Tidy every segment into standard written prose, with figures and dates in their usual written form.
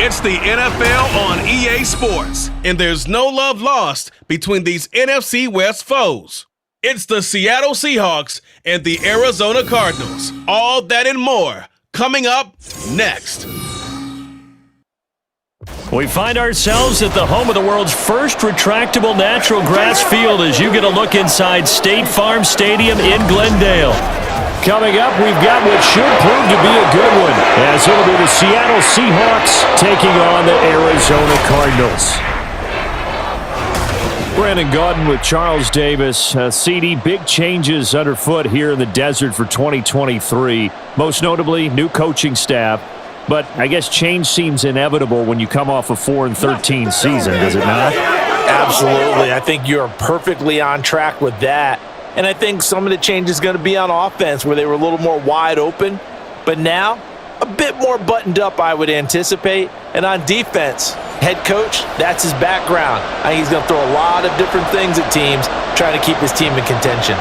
It's the NFL on EA Sports, and there's no love lost between these NFC West foes. It's the Seattle Seahawks and the Arizona Cardinals. All that and more coming up next. We find ourselves at the home of the world's first retractable natural grass field as you get a look inside State Farm Stadium in Glendale. Coming up, we've got what should prove to be a good one, as it'll be the Seattle Seahawks taking on the Arizona Cardinals. Brandon Gaudin with Charles Davis. CD, big changes underfoot here in the desert for 2023. Most notably, new coaching staff. But I guess change seems inevitable when you come off a 4-13 season, does it not? Absolutely. I think you're perfectly on track with that. And I think some of the change is going to be on offense where they were a little more wide open. But now, a bit more buttoned up, I would anticipate. And on defense, head coach, that's his background. I think he's going to throw a lot of different things at teams, trying to keep his team in contention.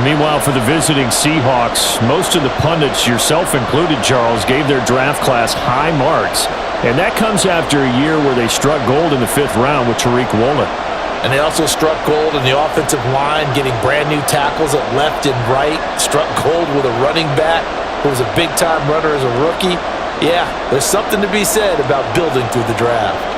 Meanwhile, for the visiting Seahawks, most of the pundits, yourself included, Charles, gave their draft class high marks. And that comes after a year where they struck gold in the 5th round with Tariq Woolen. And they also struck gold in the offensive line, getting brand new tackles at left and right. Struck gold with a running back who was a big-time runner as a rookie. Yeah, there's something to be said about building through the draft.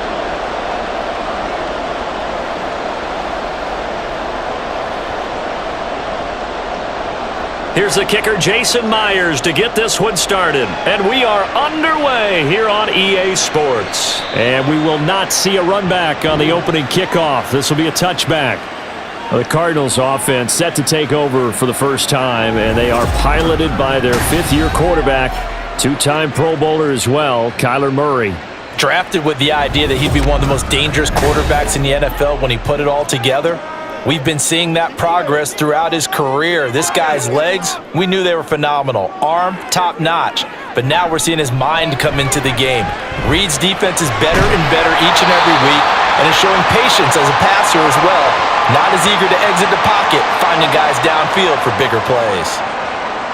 Here's the kicker, Jason Myers, to get this one started. And we are underway here on EA Sports. And we will not see a run back on the opening kickoff. This will be a touchback. The Cardinals offense set to take over for the first time, and they are piloted by their 5th-year quarterback, 2-time Pro Bowler as well, Kyler Murray. Drafted with the idea that he'd be one of the most dangerous quarterbacks in the NFL when he put it all together. We've been seeing that progress throughout his career. This guy's legs, we knew they were phenomenal. Arm, top-notch. But now we're seeing his mind come into the game. Reed's defense is better and better each and every week, and is showing patience as a passer as well. Not as eager to exit the pocket, finding guys downfield for bigger plays.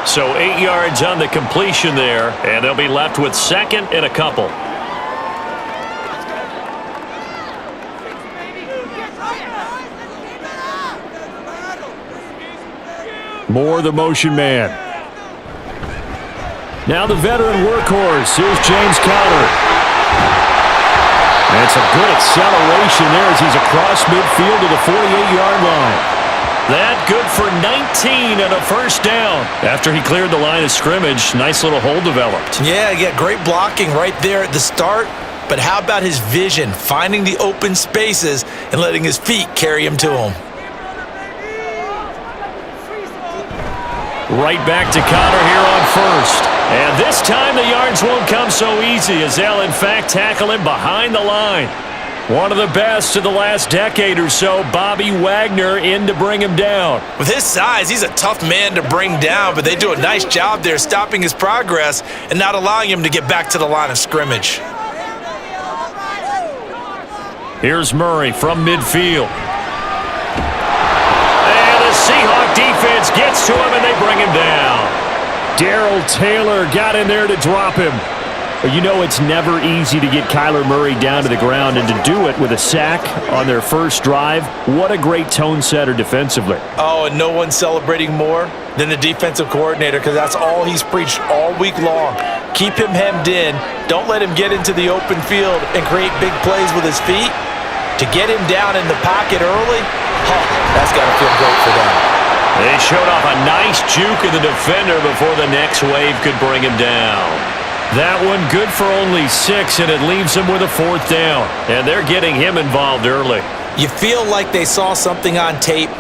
So 8 yards on the completion there, and they'll be left with 2nd and a couple. Moore, the motion man. Now the veteran workhorse. Here's James Conner. And it's a good acceleration there as he's across midfield to the 48-yard line. That good for 19 and a first down. After he cleared the line of scrimmage, nice little hole developed. Yeah, great blocking right there at the start. But how about his vision, finding the open spaces and letting his feet carry him to him? Right back to Conner here on first. And this time the yards won't come so easy as they'll in fact tackle him behind the line. One of the best of the last decade or so, Bobby Wagner, in to bring him down. With his size, he's a tough man to bring down, but they do a nice job there stopping his progress and not allowing him to get back to the line of scrimmage. Here's Murray from midfield. Seahawk defense gets to him, and they bring him down. Darrell Taylor got in there to drop him. But you know it's never easy to get Kyler Murray down to the ground, and to do it with a sack on their first drive, what a great tone setter defensively. Oh, and no one's celebrating more than the defensive coordinator, because that's all he's preached all week long. Keep him hemmed in. Don't let him get into the open field and create big plays with his feet. To get him down in the pocket early, that's got to feel great for them. They showed off a nice juke of the defender before the next wave could bring him down. That one good for only 6, and it leaves them with a 4th down. And they're getting him involved early. You feel like they saw something on tape,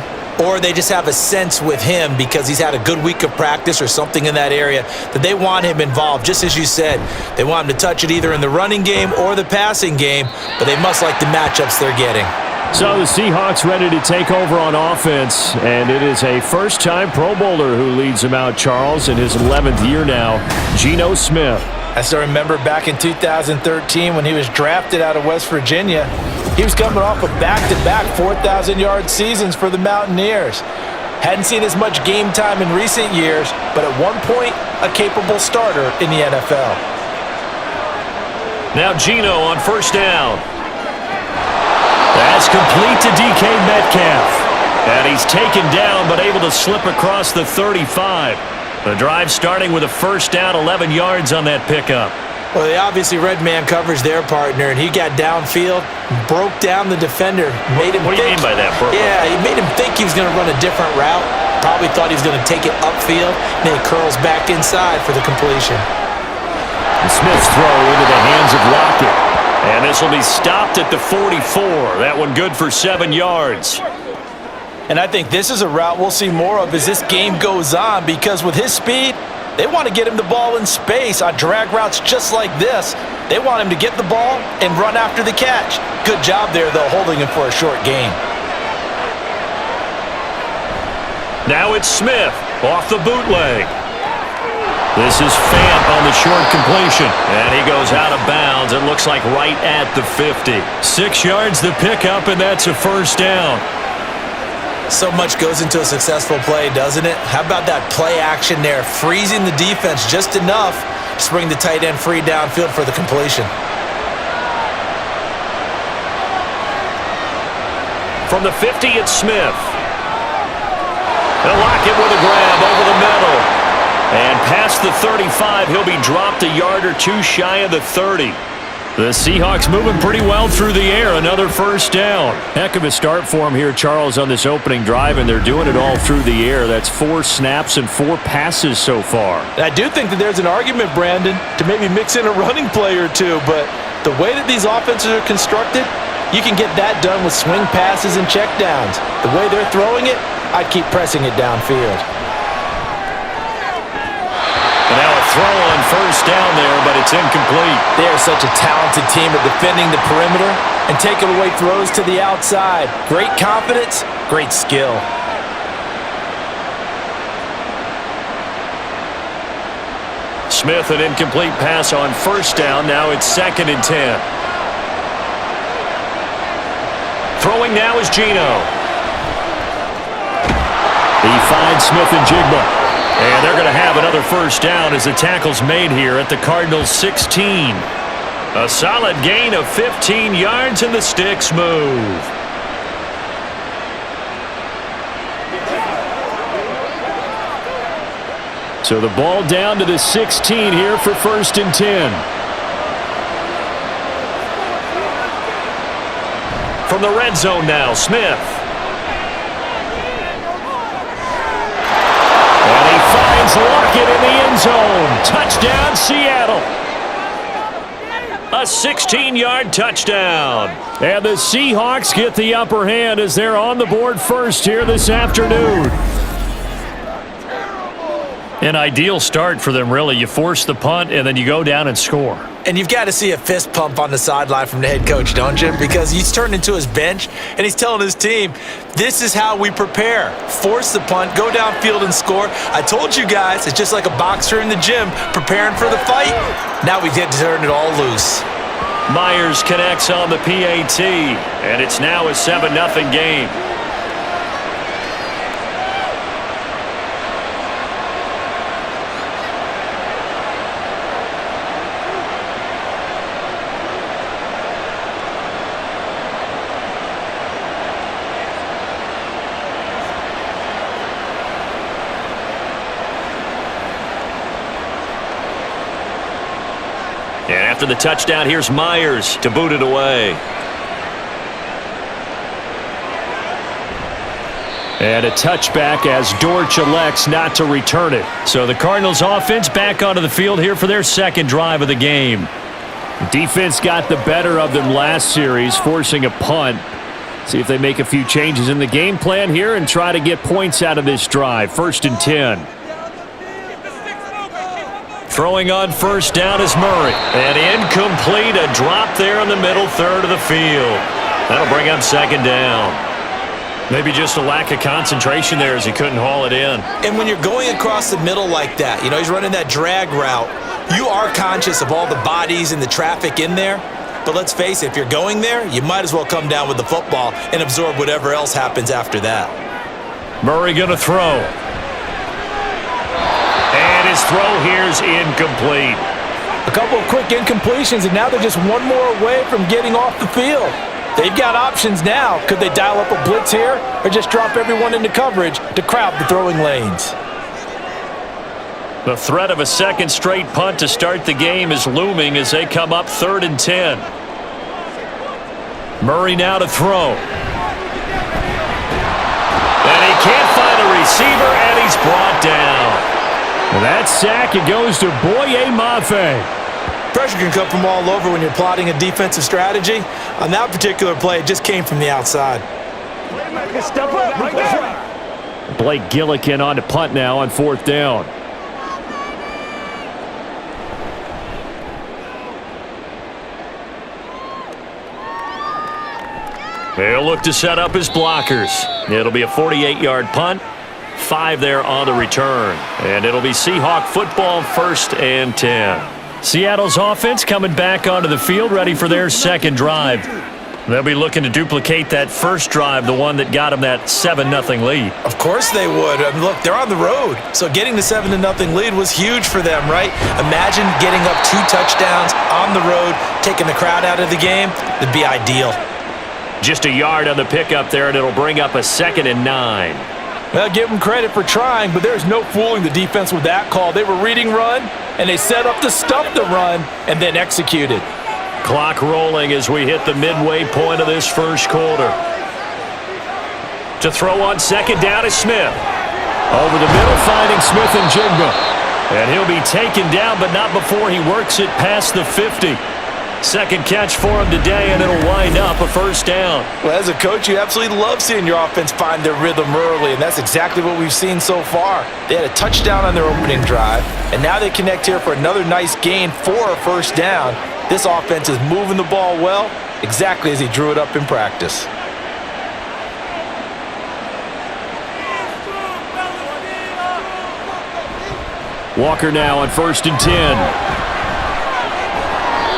or they just have a sense with him because he's had a good week of practice or something in that area that they want him involved. Just as you said, they want him to touch it either in the running game or the passing game, but they must like the matchups they're getting. So the Seahawks ready to take over on offense, and it is a first-time Pro Bowler who leads them out, Charles, in his 11th year now, Geno Smith. I still remember back in 2013 when he was drafted out of West Virginia. He was coming off of back-to-back 4,000-yard seasons for the Mountaineers. Hadn't seen as much game time in recent years, but at one point, a capable starter in the NFL. Now Geno on first down. That's complete to DK Metcalf. And he's taken down but able to slip across the 35. The drive starting with a first down, 11 yards on that pickup. Well, they obviously red man coverage their partner, and he got downfield, broke down the defender. What do you mean by that, bro? Yeah, he made him think he was going to run a different route. Probably thought he was going to take it upfield, and then he curls back inside for the completion. And Smith's throw into the hands of Lockett. And this will be stopped at the 44. That one good for 7 yards. And I think this is a route we'll see more of as this game goes on, because with his speed, they want to get him the ball in space on drag routes just like this. They want him to get the ball and run after the catch. Good job there, though, holding him for a short gain. Now it's Smith off the bootleg. This is Fant on the short completion. And he goes out of bounds. It looks like right at the 50. 6 yards the pickup, and that's a first down. So much goes into a successful play, doesn't it? How about that play action there, freezing the defense just enough to bring the tight end free downfield for the completion. From the 50, it's Smith. They'll lock it with a grab over the middle. And past the 35, he'll be dropped a yard or two shy of the 30. The Seahawks moving pretty well through the air. Another first down. Heck of a start for him here, Charles, on this opening drive, and they're doing it all through the air. That's 4 snaps and 4 passes so far. I do think that there's an argument, Brandon, to maybe mix in a running play or two, but the way that these offenses are constructed, you can get that done with swing passes and checkdowns. The way they're throwing it, I'd keep pressing it downfield. And now a throw on first down there, but it's incomplete. They are such a talented team at defending the perimeter and taking away throws to the outside. Great confidence, great skill. Smith, an incomplete pass on first down. Now it's 2nd and 10. Throwing now is Geno. He finds Smith and Jigba. And they're going to have another first down as the tackle's made here at the Cardinals' 16. A solid gain of 15 yards, and the sticks move. So the ball down to the 16 here for 1st and 10. From the red zone now, Smith. Lockett in the end zone. Touchdown, Seattle. A 16-yard touchdown. And the Seahawks get the upper hand as they're on the board first here this afternoon. An ideal start for them, really. You force the punt, and then you go down and score. And you've got to see a fist pump on the sideline from the head coach, don't you? Because he's turned into his bench, and he's telling his team, this is how we prepare. Force the punt, go downfield and score. I told you guys, it's just like a boxer in the gym preparing for the fight. Now we get to turn it all loose. Myers connects on the PAT, and it's now a 7-0 game. And after the touchdown, here's Myers to boot it away. And a touchback as Dortch elects not to return it. So the Cardinals offense back onto the field here for their 2nd drive of the game. Defense got the better of them last series, forcing a punt. See if they make a few changes in the game plan here and try to get points out of this drive. 1st and 10. Throwing on first down is Murray. And incomplete, a drop there in the middle third of the field. That'll bring up 2nd down. Maybe just a lack of concentration there as he couldn't haul it in. And when you're going across the middle like that, you know, he's running that drag route, you are conscious of all the bodies and the traffic in there. But let's face it, if you're going there, you might as well come down with the football and absorb whatever else happens after that. Murray going to throw. And his throw here's incomplete. A couple of quick incompletions, and now they're just one more away from getting off the field. They've got options now. Could they dial up a blitz here or just drop everyone into coverage to crowd the throwing lanes? The threat of a second straight punt to start the game is looming as they come up 3rd and 10. Murray now to throw. And he can't find a receiver, and he's brought down. And that sack, it goes to Boye Mafe. Pressure can come from all over when you're plotting a defensive strategy. On that particular play, it just came from the outside. Step up, right there. Blake Gillikin on to punt now on 4th down. They'll look to set up his blockers. It'll be a 48-yard punt. 5 there on the return. And it'll be Seahawk football, 1st and 10. Seattle's offense coming back onto the field, ready for their second drive. They'll be looking to duplicate that first drive, the one that got them that 7-0 lead. Of course they would. I mean, look, they're on the road. So getting the 7-0 lead was huge for them, right? Imagine getting up 2 touchdowns on the road, taking the crowd out of the game. It'd be ideal. Just a yard on the pickup there, and it'll bring up a 2nd and 9. Well, give them credit for trying, but there's no fooling the defense with that call. They were reading run, and they set up to stuff the run and then executed. Clock rolling as we hit the midway point of this first quarter. To throw on 2nd down is Smith. Over the middle, finding Smith and Jigba. And he'll be taken down, but not before he works it past the 50. Second catch for him today, and it'll wind up a 1st down. Well, as a coach, you absolutely love seeing your offense find their rhythm early, and that's exactly what we've seen so far. They had a touchdown on their opening drive, and now they connect here for another nice gain for a 1st down. This offense is moving the ball well, exactly as he drew it up in practice. Walker now on 1st and 10.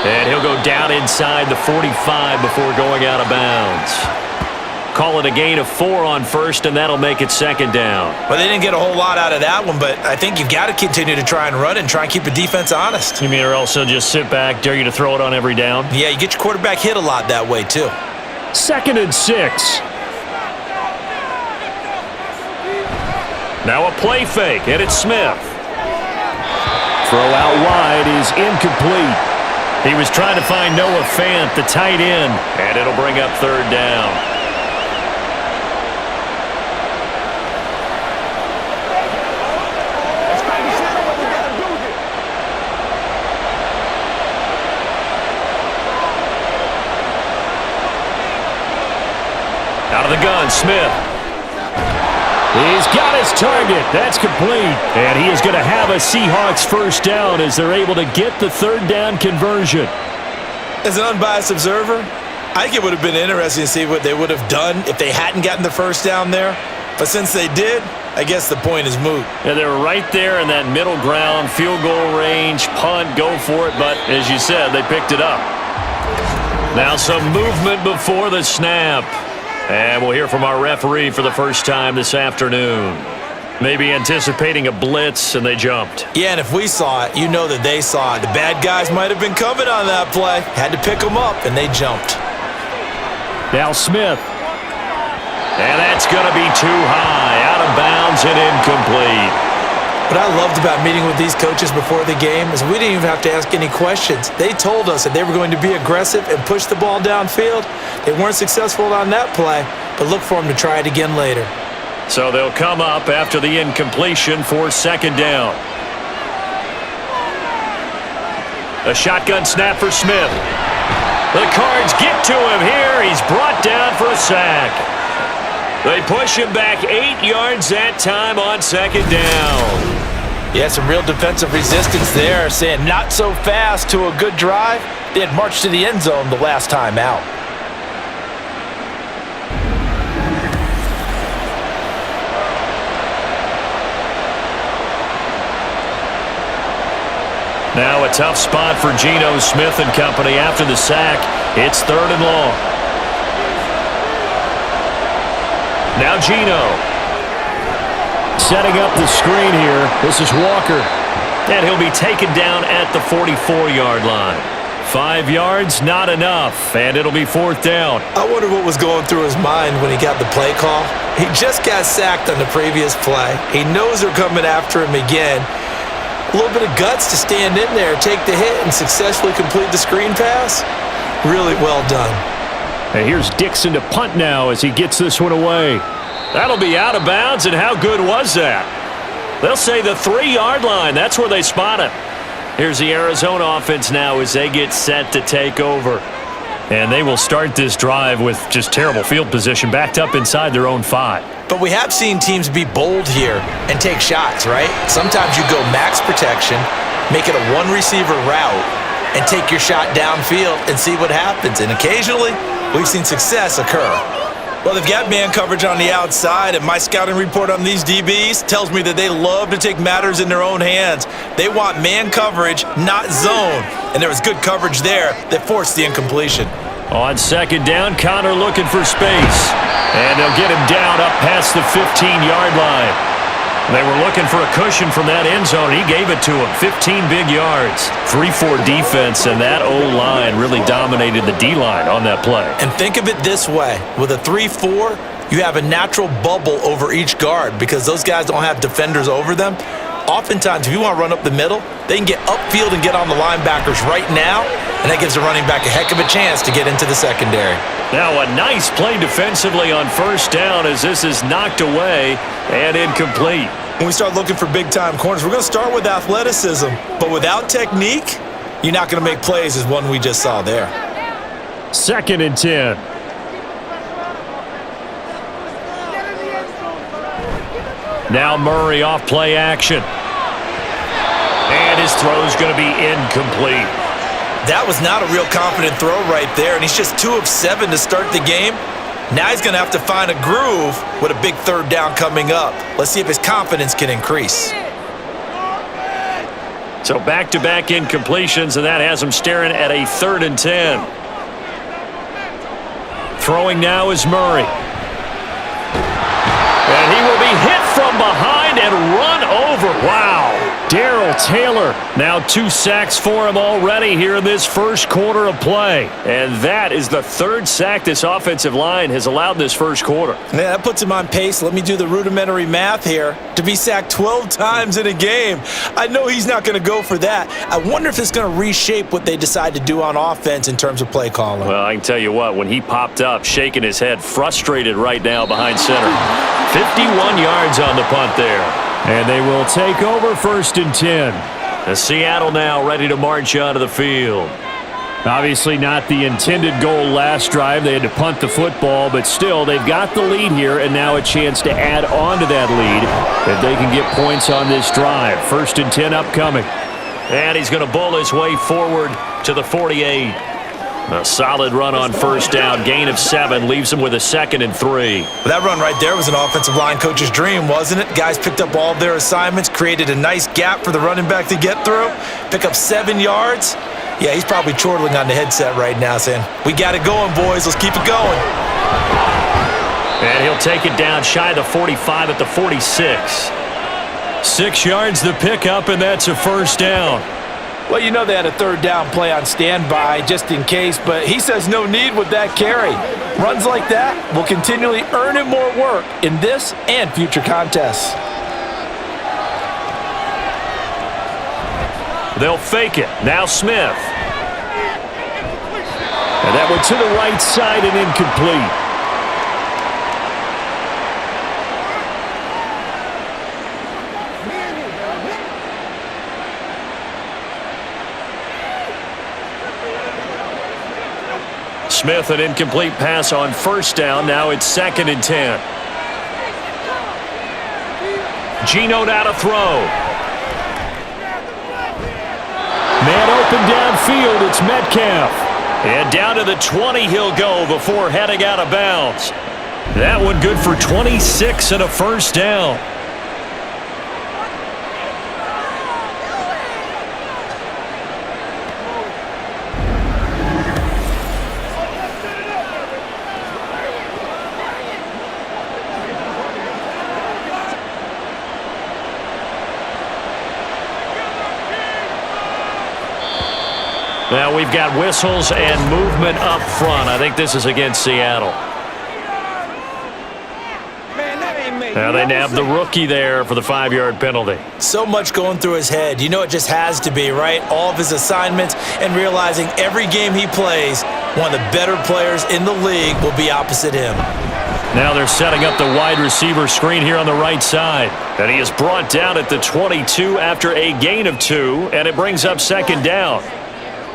And he'll go down inside the 45 before going out of bounds. Call it a gain of 4 on 1st, and that'll make it 2nd down. Well, they didn't get a whole lot out of that one, but I think you've got to continue to try and run it and try and keep the defense honest. You mean or else they'll just sit back, dare you to throw it on every down? Yeah, you get your quarterback hit a lot that way, too. 2nd and 6. Now a play fake, and it's Smith. Throw out wide is incomplete. He was trying to find Noah Fant, the tight end, and it'll bring up 3rd down. Out of the gun, Smith. He's got his target. That's complete. And he is going to have a Seahawks 1st down as they're able to get the 3rd down conversion. As an unbiased observer, I think it would have been interesting to see what they would have done if they hadn't gotten the 1st down there. But since they did, I guess the point is moot. Yeah, they were right there in that middle ground, field goal range, punt, go for it. But as you said, they picked it up. Now some movement before the snap. And we'll hear from our referee for the first time this afternoon. Maybe anticipating a blitz, and they jumped. Yeah, and if we saw it, you know that they saw it. The bad guys might have been coming on that play. Had to pick them up, and they jumped. Now Smith. And that's going to be too high. Out of bounds and incomplete. What I loved about meeting with these coaches before the game is we didn't even have to ask any questions. They told us that they were going to be aggressive and push the ball downfield. They weren't successful on that play, but look for them to try it again later. So they'll come up after the incompletion for 2nd down. A shotgun snap for Smith. The Cards get to him here. He's brought down for a sack. They push him back 8 yards that time on 2nd down. Yeah, some real defensive resistance there, saying not so fast to a good drive. They had marched to the end zone the last time out. Now a tough spot for Geno Smith and company after the sack. It's 3rd and long. Now Geno. Setting up the screen here. This is Walker. And he'll be taken down at the 44-yard line. 5 yards, not enough, and it'll be 4th down. I wonder what was going through his mind when he got the play call. He just got sacked on the previous play. He knows they're coming after him again. A little bit of guts to stand in there, take the hit, and successfully complete the screen pass. Really well done. And here's Dixon to punt now as he gets this one away. That'll be out of bounds, and how good was that? They'll say the 3-yard line. That's where they spot it. Here's the Arizona offense now as they get set to take over. And they will start this drive with just terrible field position, backed up inside their own 5. But we have seen teams be bold here and take shots, right? Sometimes you go max protection, make it a one-receiver route, and take your shot downfield and see what happens. And occasionally, we've seen success occur. Well, they've got man coverage on the outside, and my scouting report on these DBs tells me that they love to take matters in their own hands. They want man coverage, not zone. And there was good coverage there that forced the incompletion. On 2nd down, Connor looking for space. And they'll get him down up past the 15-yard line. They were looking for a cushion from that end zone. He gave it to him. 15 big yards. 3-4 defense, and that O-line really dominated the D-line on that play. And think of it this way. With a 3-4, you have a natural bubble over each guard because those guys don't have defenders over them. Oftentimes, if you want to run up the middle, they can get upfield and get on the linebackers right now, and that gives the running back a heck of a chance to get into the secondary. Now a nice play defensively on 1st down as this is knocked away and incomplete. When we start looking for big-time corners, we're going to start with athleticism, but without technique, you're not going to make plays as one we just saw there. 2nd and 10. Now Murray off play action. And his throw's going to be incomplete. That was not a real confident throw right there, and he's just 2 of 7 to start the game. Now he's going to have to find a groove with a big 3rd down coming up. Let's see if his confidence can increase. So back-to-back incompletions, and that has him staring at a 3rd and 10. Throwing now is Murray. And he will be hit from behind and run over. Wow. Darrell Taylor, now 2 sacks for him already here in this first quarter of play. And that is the 3rd sack this offensive line has allowed this first quarter. Yeah, that puts him on pace. Let me do the rudimentary math here. To be sacked 12 times in a game, I know he's not going to go for that. I wonder if it's going to reshape what they decide to do on offense in terms of play calling. Well, I can tell you what, when he popped up, shaking his head, frustrated right now behind center. 51 yards on the punt there. And they will take over 1st and 10. The Seattle now ready to march onto the field. Obviously not the intended goal last drive. They had to punt the football, but still they've got the lead here and now a chance to add on to that lead if they can get points on this drive. 1st and 10 upcoming. And he's going to bull his way forward to the 48. A solid run on 1st down. Gain of 7 leaves him with a 2nd and 3. That run right there was an offensive line coach's dream, wasn't it? Guys picked up all of their assignments, created a nice gap for the running back to get through, pick up 7 yards. Yeah, he's probably chortling on the headset right now saying, we got it going, boys. Let's keep it going. And he'll take it down shy of the 45 at the 46. 6 yards the pickup, and that's a 1st down. Well, you know they had a 3rd down play on standby just in case, but he says no need with that carry. Runs like that will continually earn him more work in this and future contests. They'll fake it. Now Smith. And that one to the right side and incomplete. Smith, an incomplete pass on 1st down. Now it's 2nd and 10. Geno now to throw. Man open downfield. It's Metcalf. And down to the 20 he'll go before heading out of bounds. That one good for 26 and a 1st down. Now we've got whistles and movement up front. I think this is against Seattle. Now they nab the rookie there for the 5-yard penalty. So much going through his head. You know it just has to be, right? All of his assignments and realizing every game he plays, one of the better players in the league will be opposite him. Now they're setting up the wide receiver screen here on the right side. And he is brought down at the 22 after a gain of 2, and it brings up second down.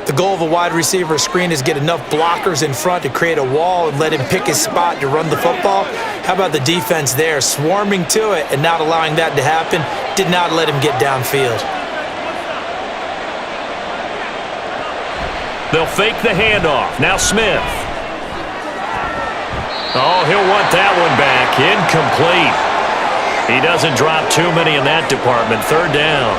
The goal of a wide receiver screen is get enough blockers in front to create a wall and let him pick his spot to run the football. How about the defense there, swarming to it and not allowing that to happen? Did not let him get downfield. They'll fake the handoff. Now Smith. Oh, he'll want that one back. Incomplete. He doesn't drop too many in that department. Third down.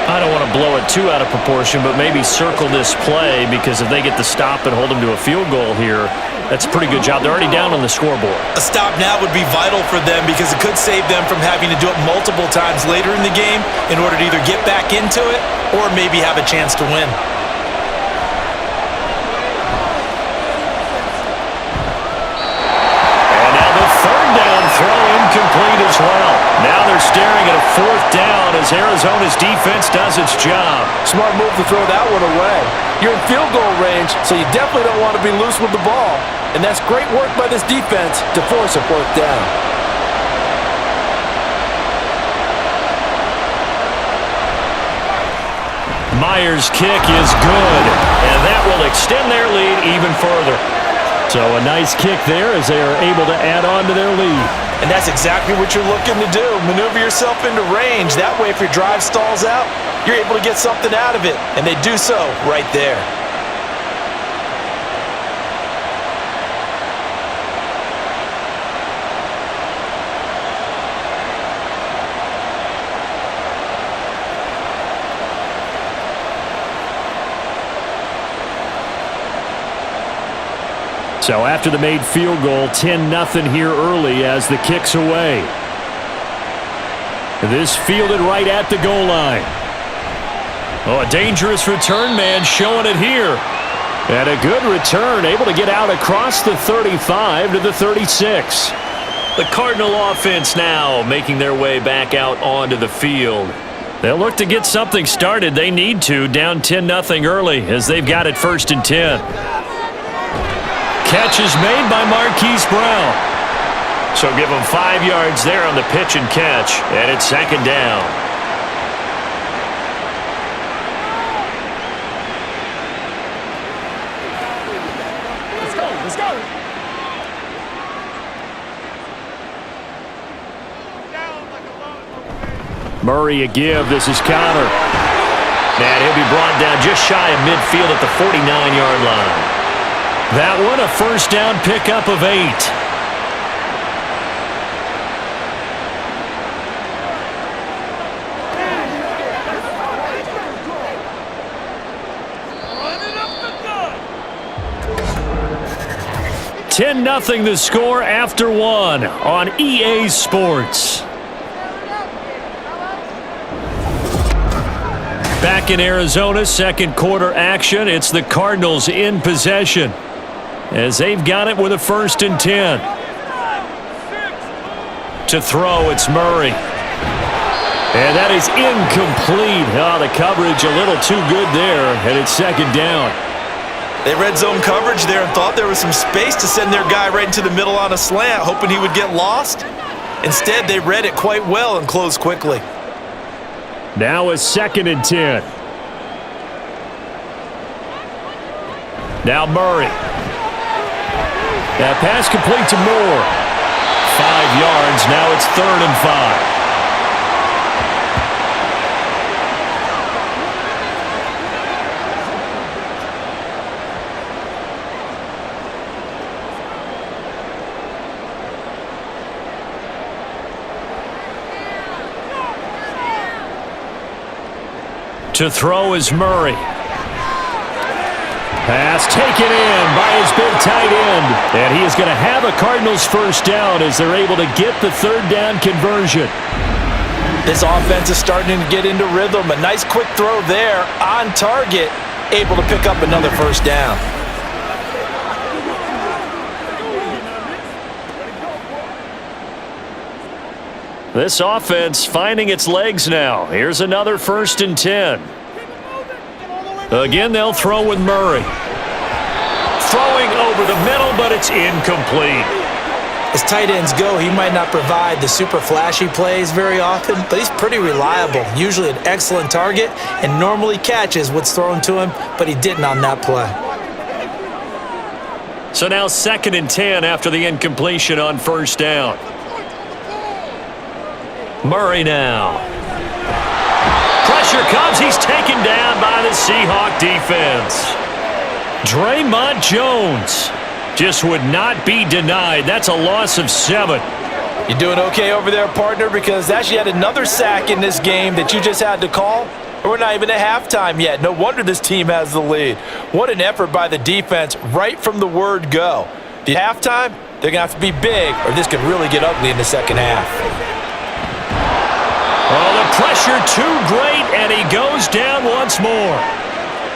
I don't want to blow it too out of proportion, but maybe circle this play because if they get the stop and hold them to a field goal here, that's a pretty good job. They're already down on the scoreboard. A stop now would be vital for them because it could save them from having to do it multiple times later in the game in order to either get back into it or maybe have a chance to win. And now the third down throw incomplete as well. Now they're staring at a fourth down as Arizona's defense does its job. Smart move to throw that one away. You're in field goal range, so you definitely don't want to be loose with the ball. And that's great work by this defense to force a fourth down. Myers' kick is good, and that will extend their lead even further. So a nice kick there as they are able to add on to their lead. And that's exactly what you're looking to do. Maneuver yourself into range. That way, if your drive stalls out, you're able to get something out of it. And they do so right there. So after the made field goal, 10-0 here early as the kick's away. This fielded right at the goal line. Oh, a dangerous return man showing it here. And a good return, able to get out across the 35 to the 36. The Cardinal offense now making their way back out onto the field. They'll look to get something started. They need to, down 10-0 early as they've got it 1st and 10. Catch is made by Marquise Brown. So give him 5 yards there on the pitch and catch, and it's second down. Let's go. Murray a give. This is Connor. And he'll be brought down just shy of midfield at the 49-yard line. That one a first down pickup of 8. Ten 10-0 the score after 1 on EA Sports. Back in Arizona, second quarter action. It's the Cardinals in possession as they've got it with a 1st and 10. To throw, it's Murray. And that is incomplete. Oh, the coverage a little too good there, and it's second down. They read zone coverage there and thought there was some space to send their guy right into the middle on a slant, hoping he would get lost. Instead, they read it quite well and closed quickly. Now a 2nd and 10. Now Murray. That pass complete to Moore. 5 yards. Now it's 3rd and 5. To throw is Murray. Pass taken in by his big tight end. And he is going to have a Cardinals first down as they're able to get the 3rd down conversion. This offense is starting to get into rhythm. A nice quick throw there on target. able to pick up another first down. This offense finding its legs now. Here's another 1st and 10. Again, they'll throw with Murray. Throwing over the middle, but it's incomplete. As tight ends go, he might not provide the super flashy plays very often, but he's pretty reliable. Usually an excellent target and normally catches what's thrown to him, but he didn't on that play. So now 2nd and 10 after the incompletion on 1st down. Murray now. Pressure comes. He's taken down by the Seahawk defense. Draymond Jones just would not be denied. That's a loss of 7. You doing okay over there, partner? Because that's yet another sack in this game that you just had to call. We're not even at halftime yet. No wonder this team has the lead. What an effort by the defense right from the word go. At halftime, they're going to have to be big or this could really get ugly in the second half. Oh, the pressure too great, and he goes down once more.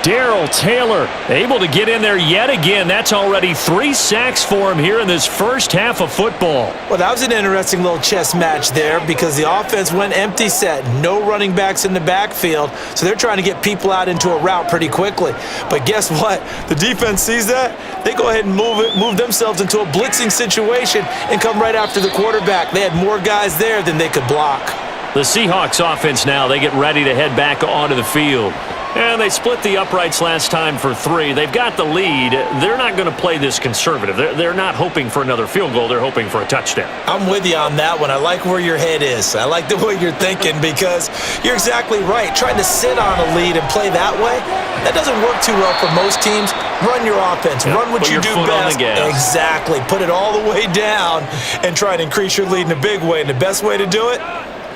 Darrell Taylor able to get in there yet again. That's already 3 sacks for him here in this first half of football. Well, that was an interesting little chess match there because the offense went empty set. No running backs in the backfield, so they're trying to get people out into a route pretty quickly. But guess what? The defense sees that. They go ahead and move themselves into a blitzing situation and come right after the quarterback. They had more guys there than they could block. The Seahawks offense now, they get ready to head back onto the field. And they split the uprights last time for 3. They've got the lead. They're not going to play this conservative. They're not hoping for another field goal. They're hoping for a touchdown. I'm with you on that one. I like where your head is. I like the way you're thinking because you're exactly right. Trying to sit on a lead and play that way, that doesn't work too well for most teams. Run your offense. Yep. Run what Put you your do foot on best. the gas. Exactly. Put it all the way down and try and increase your lead in a big way. And the best way to do it,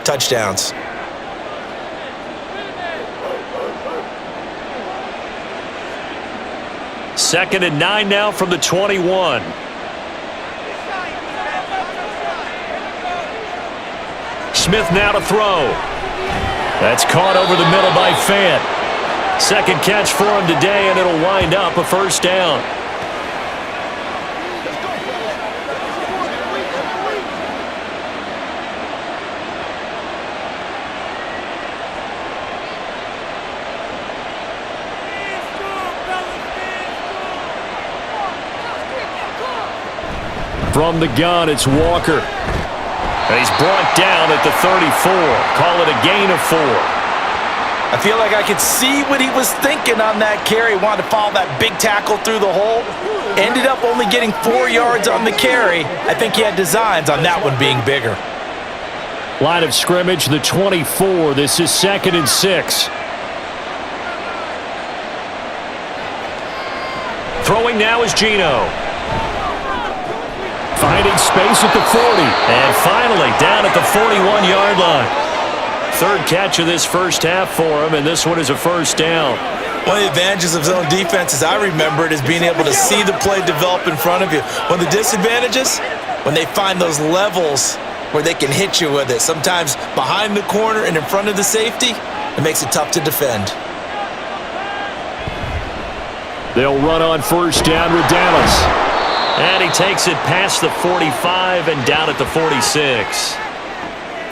touchdowns. Second and 9 now from the 21. Smith now to throw. That's caught over the middle by Fant. Second catch for him today, and it'll wind up a first down. From the gun, it's Walker. And he's brought down at the 34. Call it a gain of 4. I feel like I could see what he was thinking on that carry. Wanted to follow that big tackle through the hole. Ended up only getting 4 yards on the carry. I think he had designs on that one being bigger. Line of scrimmage, the 24. This is 2nd and 6. Throwing now is Geno. Finding space at the 40. And finally down at the 41-yard line. Third catch of this first half for him, and this one is a first down. One of the advantages of zone defense, as I remember it, is being able to see the play develop in front of you. One of the disadvantages, when they find those levels where they can hit you with it. Sometimes behind the corner and in front of the safety, it makes it tough to defend. They'll run on first down with Dallas. And he takes it past the 45 and down at the 46.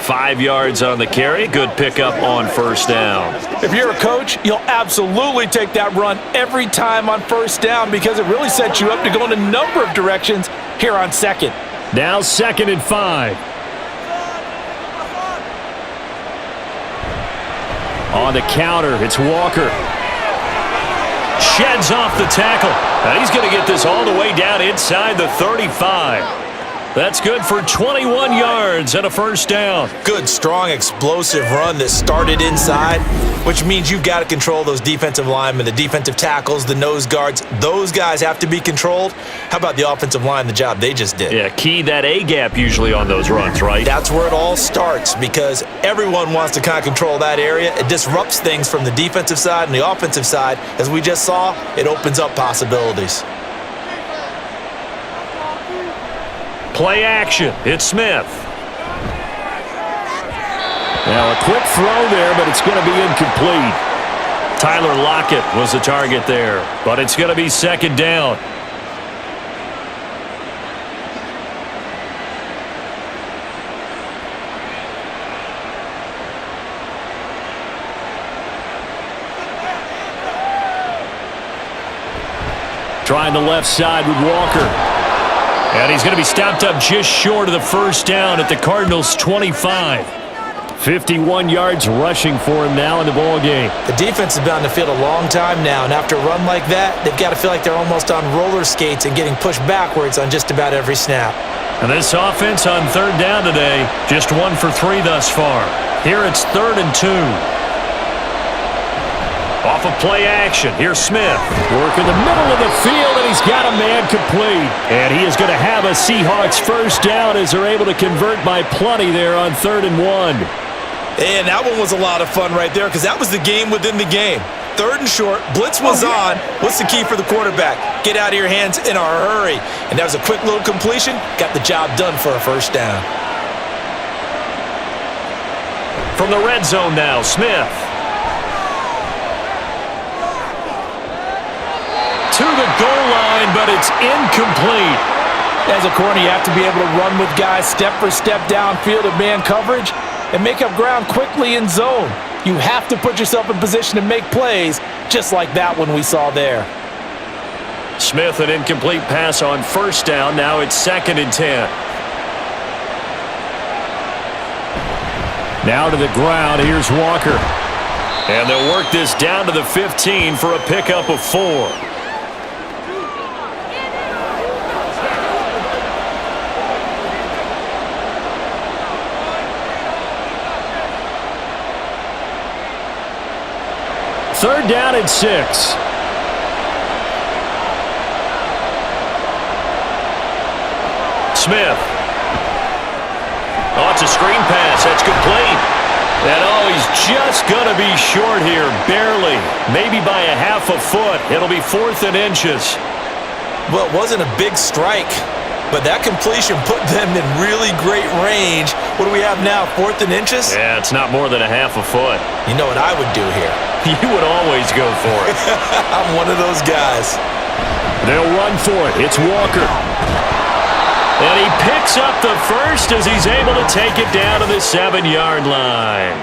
5 yards on the carry. Good pickup on first down. If you're a coach, you'll absolutely take that run every time on first down because it really sets you up to go in a number of directions here on second. Now 2nd and 5. On the counter, it's Walker. Sheds off the tackle. And he's going to get this all the way down inside the 35. That's good for 21 yards and a first down. Good, strong, explosive run that started inside, which means you've got to control those defensive linemen, the defensive tackles, the nose guards. Those guys have to be controlled. How about the offensive line, the job they just did? Yeah, key that A-gap usually on those runs, right? That's where it all starts because everyone wants to kind of control that area. It disrupts things from the defensive side and the offensive side. As we just saw, it opens up possibilities. Play action. It's Smith. Now a quick throw there, but it's going to be incomplete. Tyler Lockett was the target there, but it's going to be second down. Trying the left side with Walker. And he's going to be stopped up just short of the first down at the Cardinals' 25. 51 yards rushing for him now in the ballgame. The defense has been on the field a long time now, and after a run like that, they've got to feel like they're almost on roller skates and getting pushed backwards on just about every snap. And this offense on third down today, just 1 for 3 thus far. Here it's 3rd and 2. Off of play action, here's Smith. Working the middle of the field, and he's got a man complete. And he is going to have a Seahawks first down as they're able to convert by plenty there on 3rd and 1. And that one was a lot of fun right there because that was the game within the game. 3rd and short, blitz was on. What's the key for the quarterback? Get out of your hands in a hurry. And that was a quick little completion. Got the job done for a first down. From the red zone now, Smith. To the goal line, but it's incomplete. As a corner, you have to be able to run with guys step for step downfield in man coverage and make up ground quickly in zone. You have to put yourself in position to make plays, just like that one we saw there. Smith, an incomplete pass on first down. Now it's 2nd and 10. Now to the ground. Here's Walker. And they'll work this down to the 15 for a pickup of 4. Third down and 6. Smith. Oh, it's a screen pass. That's complete. And he's just going to be short here, barely. Maybe by a half a foot. It'll be 4th and inches. Well, it wasn't a big strike, but that completion put them in really great range. What do we have now, 4th and inches? Yeah, it's not more than a half a foot. You know what I would do here? You would always go for it. I'm one of those guys. They'll run for it. It's Walker. And he picks up the first as he's able to take it down to the 7-yard line.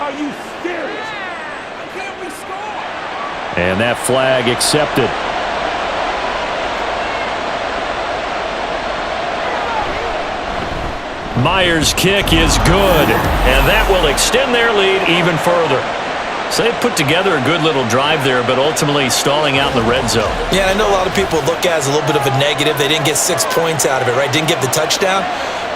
Are you serious? Can't we score? And that flag accepted. Myers' kick is good, and that will extend their lead even further. So they put together a good little drive there, but ultimately stalling out in the red zone. Yeah, I know a lot of people look at it as a little bit of a negative. They didn't get 6 points out of it, right? Didn't get the touchdown.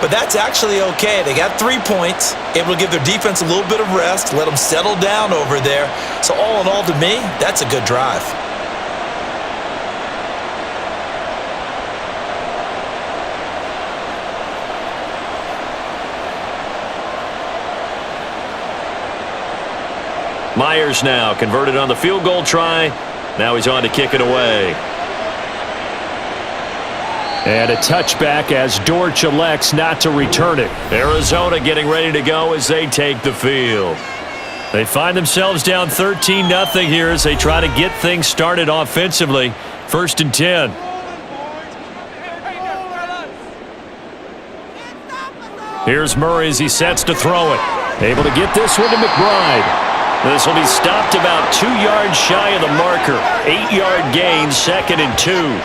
But that's actually okay. They got 3 points, able to give their defense a little bit of rest, let them settle down over there. So all in all, to me, that's a good drive. Myers now converted on the field goal try. Now he's on to kick it away. And a touchback as Dortch elects not to return it. Arizona getting ready to go as they take the field. They find themselves down 13-0 here as they try to get things started offensively. 1st and 10. Here's Murray as he sets to throw it. Able to get this one to McBride. This will be stopped about 2 yards shy of the marker. 8-yard gain, 2nd and 2.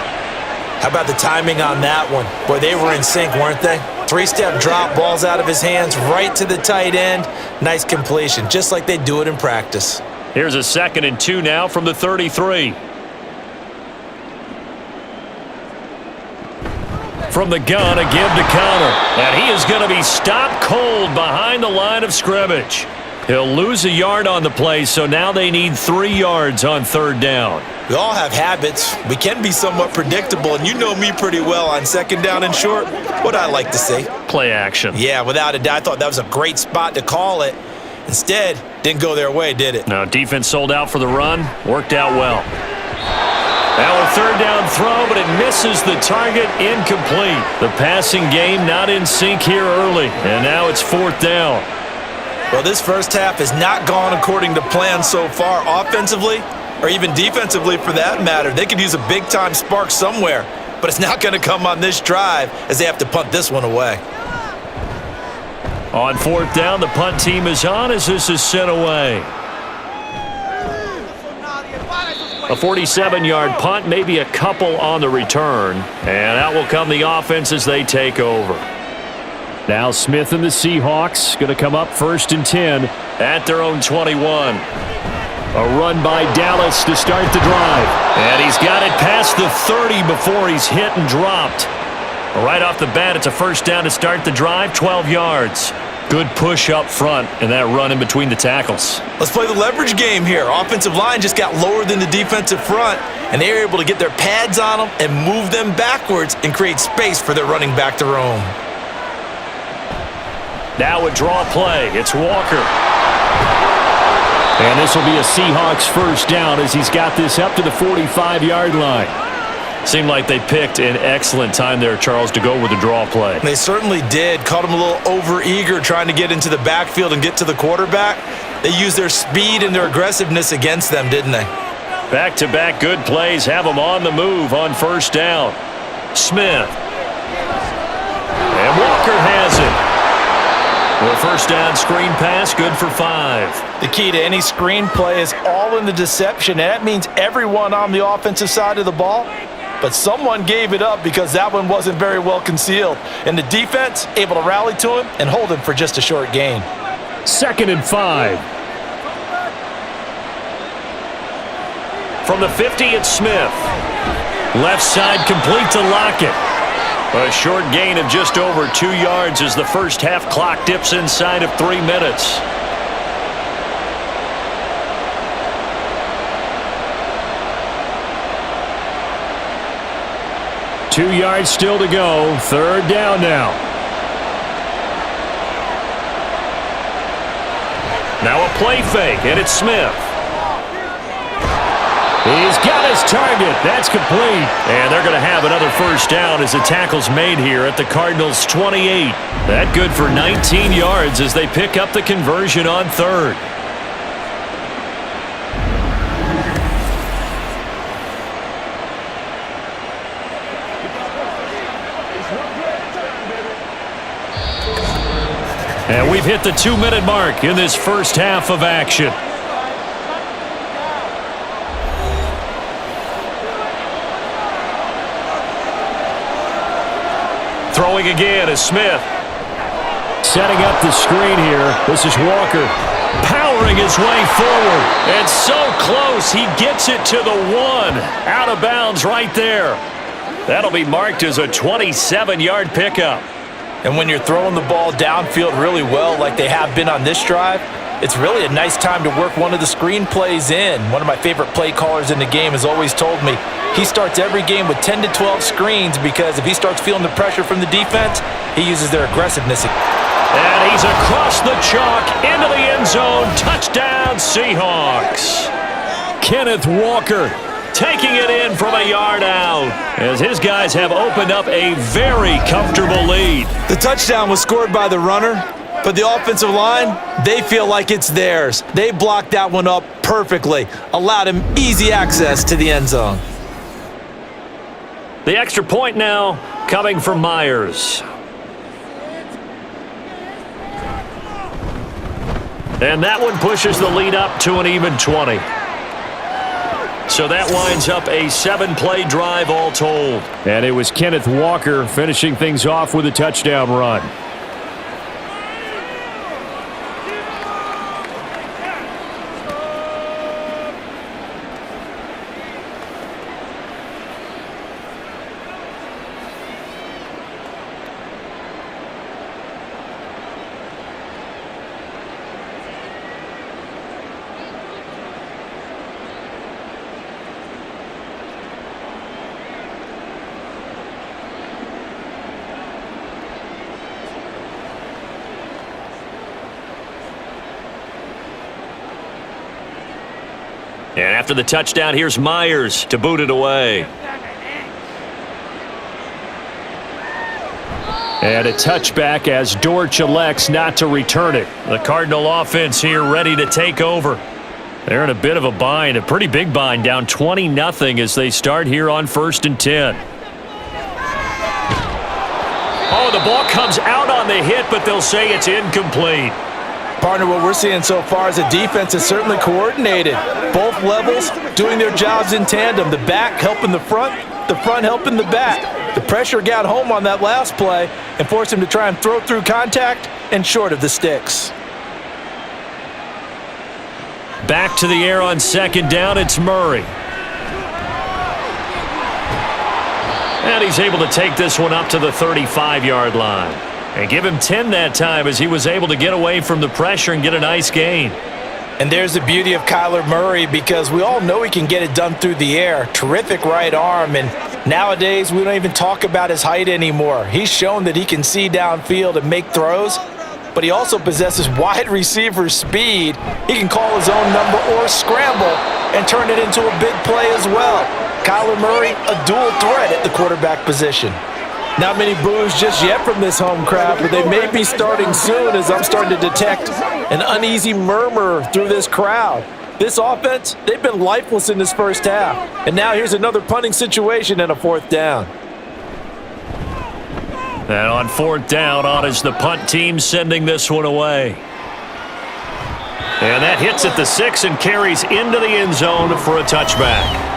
How about the timing on that one? Boy, they were in sync, weren't they? 3-step drop, balls out of his hands, right to the tight end. Nice completion, just like they do it in practice. Here's a 2nd and 2 now from the 33. From the gun, a give to Connor. And he is going to be stopped cold behind the line of scrimmage. He'll lose a yard on the play, so now they need 3 yards on 3rd down. We all have habits. We can be somewhat predictable, and you know me pretty well on 2nd down and short. What I like to see. Play action. Yeah, without a doubt. I thought that was a great spot to call it. Instead, didn't go their way, did it? No, defense sold out for the run. Worked out well. Now a 3rd down throw, but it misses the target, incomplete. The passing game not in sync here early, and now it's 4th down. Well, this first half has not gone according to plan so far offensively, or even defensively for that matter. They could use a big-time spark somewhere, but it's not going to come on this drive as they have to punt this one away. On fourth down, the punt team is on as this is sent away. A 47-yard punt, maybe a couple on the return. And out will come the offense as they take over. Now Smith and the Seahawks going to come up 1st and 10 at their own 21. A run by Dallas to start the drive. And he's got it past the 30 before he's hit and dropped. Right off the bat, it's a first down to start the drive, 12 yards. Good push up front and that run in between the tackles. Let's play the leverage game here. Offensive line just got lower than the defensive front, and they were able to get their pads on them and move them backwards and create space for their running back to roam. Now a draw play. It's Walker. And this will be a Seahawks first down as he's got this up to the 45-yard line. Seemed like they picked an excellent time there, Charles, to go with the draw play. They certainly did. Caught him a little over-eager trying to get into the backfield and get to the quarterback. They used their speed and their aggressiveness against them, didn't they? Back-to-back good plays have them on the move on first down. Smith. And Walker has it. Well, first down screen pass, good for 5. The key to any screen play is all in the deception, and that means everyone on the offensive side of the ball. But someone gave it up because that one wasn't very well concealed. And the defense able to rally to him and hold him for just a short gain. 2nd and 5. From the 50, it's Smith. Left side complete to Lockett. A short gain of just over 2 yards as the first half clock dips inside of 3 minutes. Two yards still to go. Third down now. Now a play fake, and it's Smith. He's got his target. That's complete. And they're going to have another first down as the tackle's made here at the Cardinals' 28. That good for 19 yards as they pick up the conversion on third. And we've hit the 2-minute mark in this first half of action. Throwing again is Smith. Setting up the screen here. This is Walker. Powering his way forward. And so close, he gets it to the 1. Out of bounds right there. That'll be marked as a 27-yard pickup. And when you're throwing the ball downfield really well like they have been on this drive, it's really a nice time to work one of the screen plays in. One of my favorite play callers in the game has always told me he starts every game with 10 to 12 screens because if he starts feeling the pressure from the defense, he uses their aggressiveness. And he's across the chalk into the end zone. Touchdown, Seahawks. Kenneth Walker taking it in from a yard out as his guys have opened up a very comfortable lead. The touchdown was scored by the runner, but the offensive line, they feel like it's theirs. They blocked that one up perfectly, allowed him easy access to the end zone. The extra point now coming from Myers. And that one pushes the lead up to an even 20. So that winds up a 7-play drive all told. And it was Kenneth Walker finishing things off with a touchdown run. And after the touchdown, here's Myers to boot it away. And a touchback as Dortch elects not to return it. The Cardinal offense here ready to take over. They're in a bit of a bind, a pretty big bind, down 20-0 as they start here on 1st and 10. Oh, the ball comes out on the hit, but they'll say it's incomplete. Partner, what we're seeing so far is the defense is certainly coordinated. Both levels doing their jobs in tandem. The back helping the front helping the back. The pressure got home on that last play and forced him to try and throw through contact and short of the sticks. Back to the air on 2nd down, it's Murray. And he's able to take this one up to the 35-yard line. And give him 10 that time as he was able to get away from the pressure and get a nice gain. And there's the beauty of Kyler Murray, because we all know he can get it done through the air. Terrific right arm, and nowadays we don't even talk about his height anymore. He's shown that he can see downfield and make throws, but he also possesses wide receiver speed. He can call his own number or scramble and turn it into a big play as well. Kyler Murray, a dual threat at the quarterback position. Not many boos just yet from this home crowd, but they may be starting soon as I'm starting to detect an uneasy murmur through this crowd. This offense, they've been lifeless in this first half. And now here's another punting situation and a 4th down. And on 4th down, on is the punt team sending this one away. And that hits at the 6 and carries into the end zone for a touchback.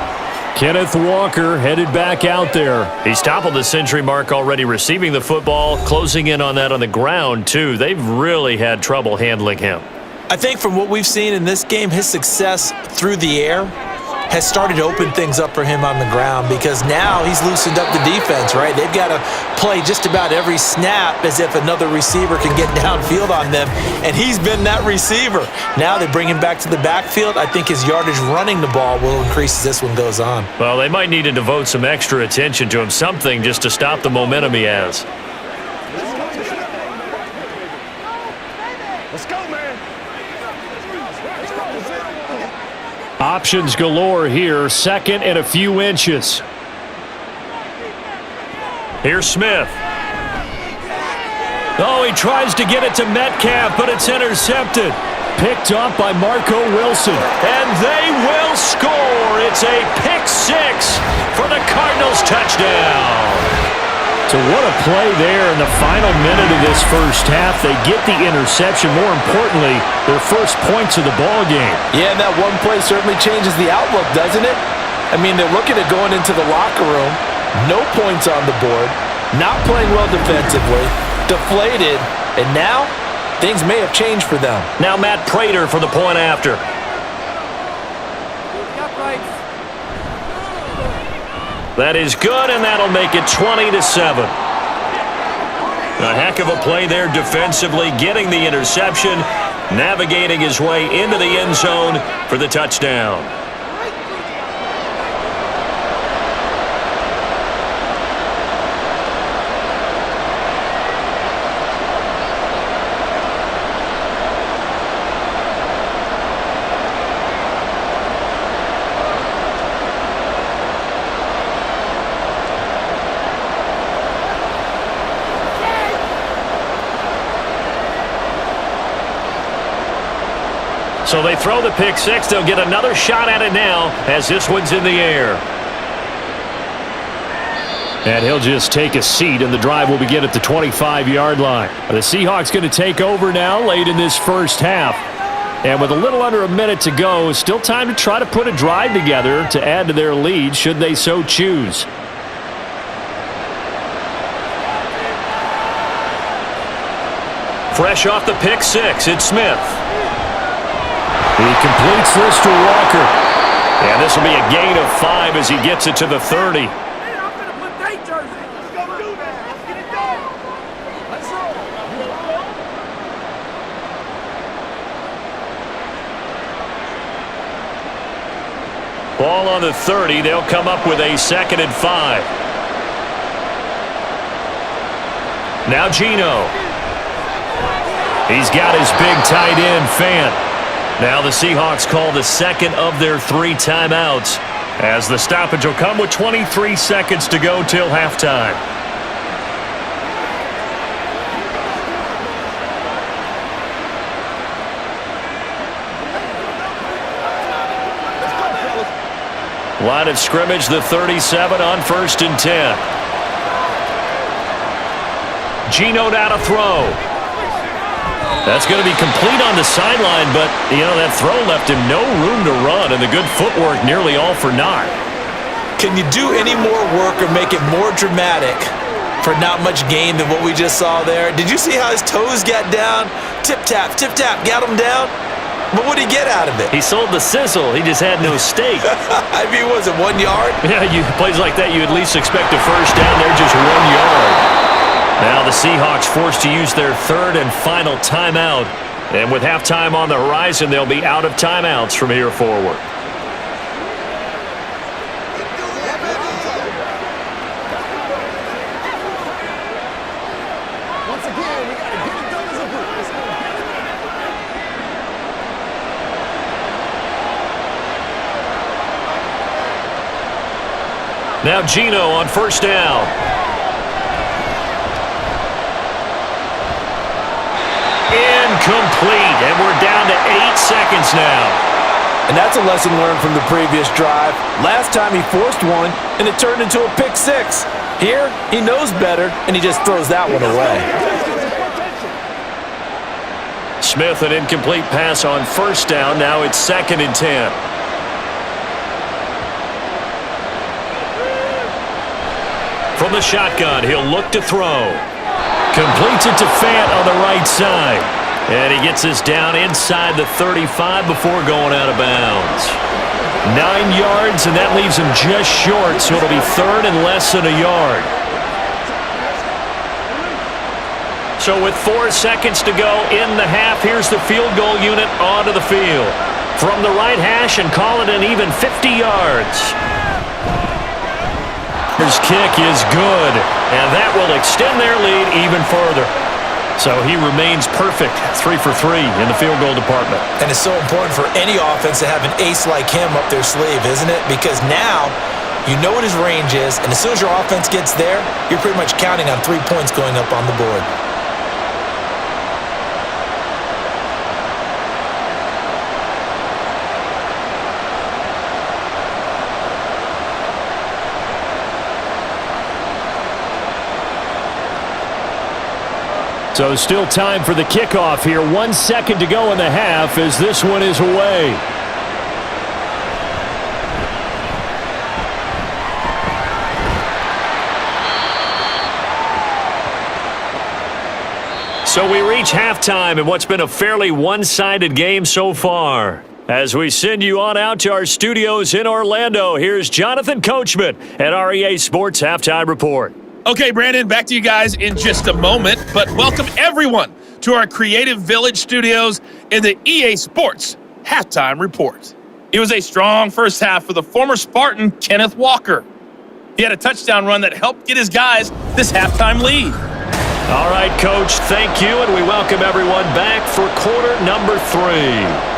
Kenneth Walker headed back out there. He's toppled the century mark already receiving the football, closing in on that on the ground, too. They've really had trouble handling him. I think from what we've seen in this game, his success through the air has started to open things up for him on the ground, because now he's loosened up the defense, right? They've got to play just about every snap as if another receiver can get downfield on them, and he's been that receiver. Now they bring him back to the backfield. I think his yardage running the ball will increase as this one goes on. Well, they might need to devote some extra attention to him, something just to stop the momentum he has. Let's go, man. Options galore here, 2nd and a few inches. Here's Smith. Oh, he tries to get it to Metcalf, but it's intercepted. Picked up by Marco Wilson, and they will score. It's a pick 6 for the Cardinals touchdown. So what a play there in the final minute of this first half. They get the interception. More importantly, their first points of the ball game. Yeah, and that one play certainly changes the outlook, doesn't it? I mean, they're looking at going into the locker room, no points on the board, not playing well defensively, deflated, and now things may have changed for them. Now Matt Prater for the point after. That is good, and that'll make it 20-7. A heck of a play there defensively, getting the interception, navigating his way into the end zone for the touchdown. So they throw the pick 6. They'll get another shot at it now as this one's in the air. And he'll just take a seat, and the drive will begin at the 25-yard line. The Seahawks going to take over now late in this first half. And with a little under a minute to go, still time to try to put a drive together to add to their lead should they so choose. Fresh off the pick 6, it's Smith. He completes this to Walker. And this will be a gain of 5 as he gets it to the 30. Ball on the 30. They'll come up with a 2nd and 5. Now Geno. He's got his big tight end, Fant. Now the Seahawks call the second of their 3 timeouts as the stoppage will come with 23 seconds to go till halftime. Line of scrimmage, the 37 on 1st and 10. Geno now to throw. That's going to be complete on the sideline, but, that throw left him no room to run, and the good footwork nearly all for naught. Can you do any more work or make it more dramatic for not much gain than what we just saw there? Did you see how his toes got down? Tip-tap, got him down. But what did he get out of it? He sold the sizzle. He just had no steak. I mean, was it 1 yard? Yeah, plays like that, you at least expect a first down. They're just 1 yard. Now the Seahawks forced to use their third and final timeout. And with halftime on the horizon, they'll be out of timeouts from here forward. Now Geno on first down. Incomplete, and we're down to 8 seconds now. And that's a lesson learned from the previous drive. Last time he forced one, and it turned into a pick six. Here, he knows better, and he just throws that one away. Smith, an incomplete pass on first down. Now it's 2nd and 10. From the shotgun, he'll look to throw. Completes it to Fant on the right side. And he gets this down inside the 35 before going out of bounds. 9 yards, and that leaves him just short, so it'll be 3rd and less than a yard. So with 4 seconds to go in the half, here's the field goal unit onto the field. From the right hash, and call it an even 50 yards. His kick is good, and that will extend their lead even further. So he remains perfect, 3 for 3 in the field goal department. And it's so important for any offense to have an ace like him up their sleeve, isn't it? Because now you know what his range is, and as soon as your offense gets there, you're pretty much counting on 3 points going up on the board. So still time for the kickoff here. 1 second to go in the half as this one is away. So we reach halftime in what's been a fairly one-sided game so far. As we send you on out to our studios in Orlando, here's Jonathan Coachman at our EA Sports Halftime Report. Okay, Brandon, back to you guys in just a moment, but welcome everyone to our Creative Village studios in the EA Sports Halftime Report. It was a strong first half for the former Spartan, Kenneth Walker. He had a touchdown run that helped get his guys this halftime lead. All right, Coach, thank you, and we welcome everyone back for quarter number 3.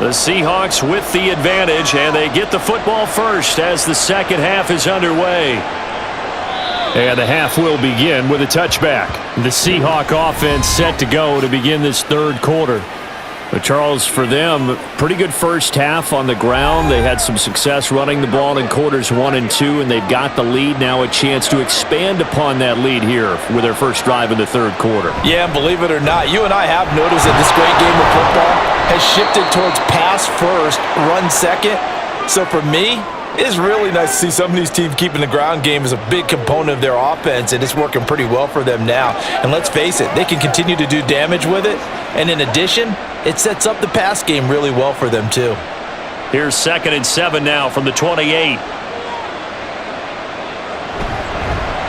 The Seahawks with the advantage, and they get the football first as the second half is underway. And the half will begin with a touchback. The Seahawk offense set to go to begin this third quarter. But Charles, for them, pretty good first half on the ground. They had some success running the ball in quarters 1 and 2, and they've got the lead now, a chance to expand upon that lead here with their first drive in the third quarter. Yeah, and believe it or not, you and I have noticed that this great game of football has shifted towards pass first, run second. So for me, it's really nice to see some of these teams keeping the ground game as a big component of their offense, and it's working pretty well for them now. And let's face it, they can continue to do damage with it. And in addition, it sets up the pass game really well for them too. Here's 2nd and 7 now from the 28.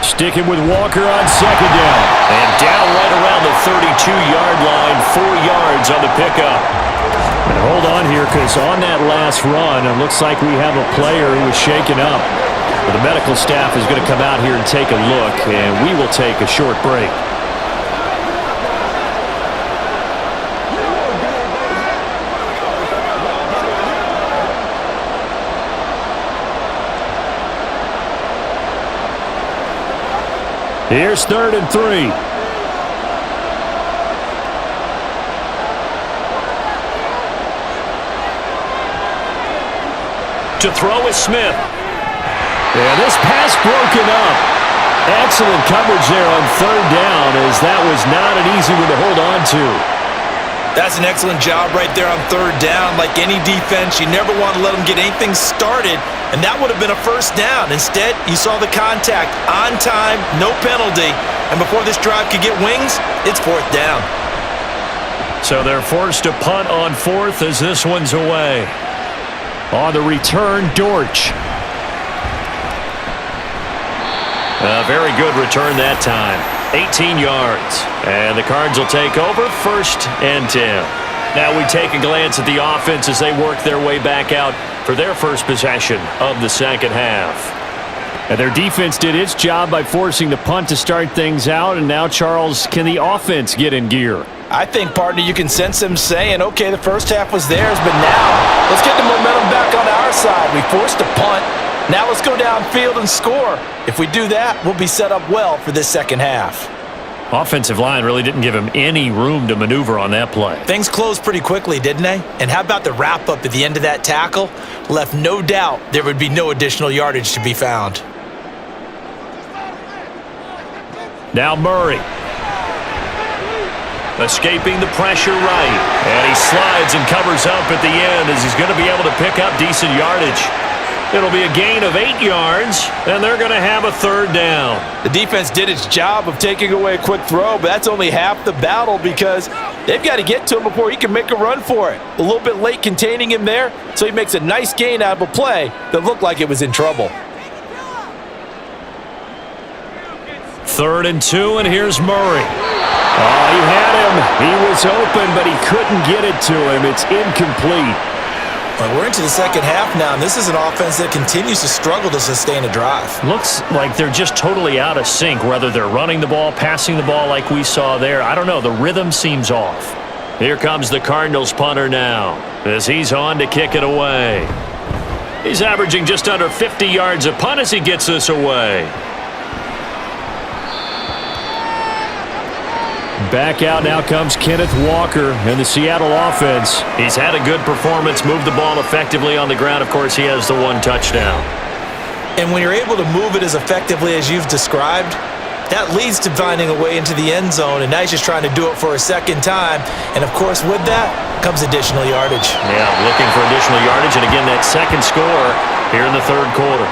Sticking with Walker on second down. And down right around the 32-yard line, 4 yards on the pickup. And hold on here, because on that last run, it looks like we have a player who was shaken up. But the medical staff is going to come out here and take a look, and we will take a short break. Here's 3rd and 3. To throw is Smith. And this pass broken up. Excellent coverage there on 3rd down, as that was not an easy one to hold on to. That's an excellent job right there on 3rd down. Like any defense, you never want to let them get anything started, and that would have been a 1st down. Instead, you saw the contact on time, no penalty, and before this drive could get wings, it's 4th down. So they're forced to punt on 4th as this one's away. On the return, Dortch. A very good return that time. 18 yards. And the Cards will take over 1st and 10. Now we take a glance at the offense as they work their way back out for their first possession of the second half. And their defense did its job by forcing the punt to start things out. And now, Charles, can the offense get in gear? I think, partner, you can sense them saying, okay, the first half was theirs, but now let's get the momentum back on our side. We forced a punt. Now let's go downfield and score. If we do that, we'll be set up well for this second half. Offensive line really didn't give him any room to maneuver on that play. Things closed pretty quickly, didn't they? And how about the wrap-up at the end of that tackle? Left no doubt there would be no additional yardage to be found. Now Murray. Escaping the pressure right. And he slides and covers up at the end as he's going to be able to pick up decent yardage. It'll be a gain of 8 yards, and they're going to have a 3rd down. The defense did its job of taking away a quick throw, but that's only half the battle because they've got to get to him before he can make a run for it. A little bit late containing him there, so he makes a nice gain out of a play that looked like it was in trouble. 3rd and 2, and here's Murray. Oh, he had him. He was open, but he couldn't get it to him. It's incomplete. Well, we're into the second half now, and this is an offense that continues to struggle to sustain a drive. Looks like they're just totally out of sync, whether they're running the ball, passing the ball like we saw there. I don't know. The rhythm seems off. Here comes the Cardinals punter now as he's on to kick it away. He's averaging just under 50 yards a punt as he gets this away. Back out now comes Kenneth Walker and the Seattle offense. He's had a good performance, moved the ball effectively on the ground. Of course, he has the 1 touchdown. And when you're able to move it as effectively as you've described, that leads to finding a way into the end zone, and now he's just trying to do it for a second time. And, of course, with that comes additional yardage. Yeah, looking for additional yardage, and again, that second score here in the 3rd quarter.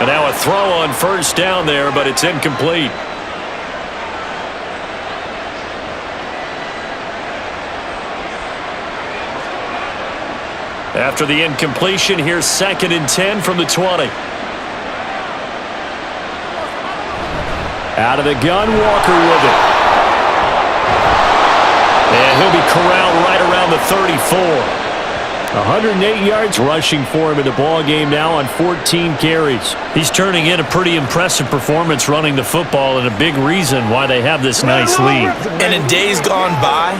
And now a throw on 1st down there, but it's incomplete. After the incompletion, here's 2nd and 10 from the 20. Out of the gun, Walker with it. And he'll be corralled right around the 34. 108 yards rushing for him in the ball game now on 14 carries. He's turning in a pretty impressive performance running the football, and a big reason why they have this nice lead. And in days gone by,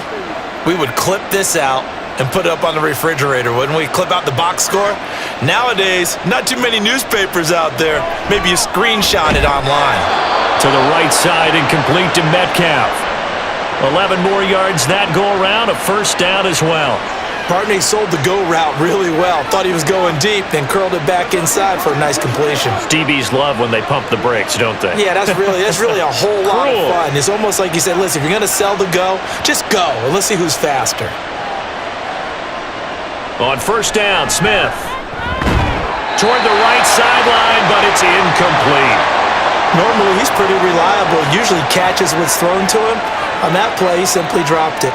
we would clip this out and put it up on the refrigerator, wouldn't we? Clip out the box score. Nowadays, not too many newspapers out there. Maybe you screenshot it online. To the right side and complete to Metcalf. 11 more yards that go around, a 1st down as well. Partner sold the go route really well. Thought he was going deep, then curled it back inside for a nice completion. DBs love when they pump the brakes, don't they? Yeah, that's really a whole lot of fun. It's almost like you said, listen, if you're going to sell the go, just go, and let's see who's faster. On 1st down, Smith. Toward the right sideline, but it's incomplete. Normally, he's pretty reliable. Usually catches what's thrown to him. On that play, he simply dropped it.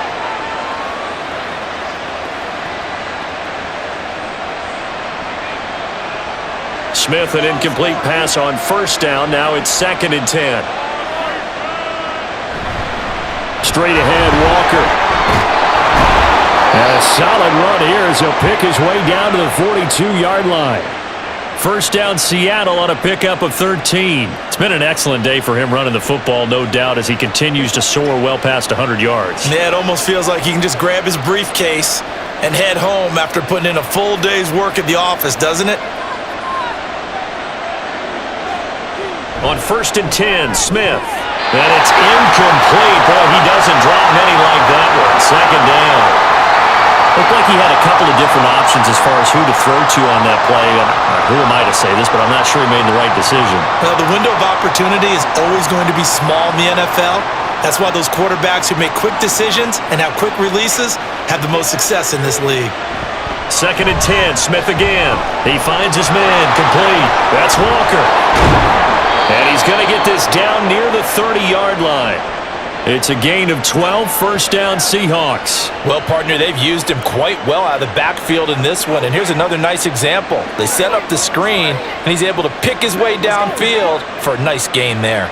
Smith, an incomplete pass on 1st down. Now it's 2nd and 10. straight ahead, Walker. And a solid run here as he'll pick his way down to the 42-yard line. First down, Seattle on a pickup of 13. It's been an excellent day for him running the football, no doubt, as he continues to soar well past 100 yards. Yeah, it almost feels like he can just grab his briefcase and head home after putting in a full day's work at the office, doesn't it? On 1st and 10, Smith. And it's incomplete. Boy, he doesn't drop many like that one. Second down. Looked like he had a couple of different options as far as who to throw to on that play. And who am I to say this, but I'm not sure he made the right decision. Well, the window of opportunity is always going to be small in the NFL. That's why those quarterbacks who make quick decisions and have quick releases have the most success in this league. 2nd and 10, Smith again. He finds his man, complete. That's Walker. And he's going to get this down near the 30-yard line. It's a gain of 12, first down Seahawks. Well, partner, they've used him quite well out of the backfield in this one. And here's another nice example. They set up the screen, and he's able to pick his way downfield for a nice gain there.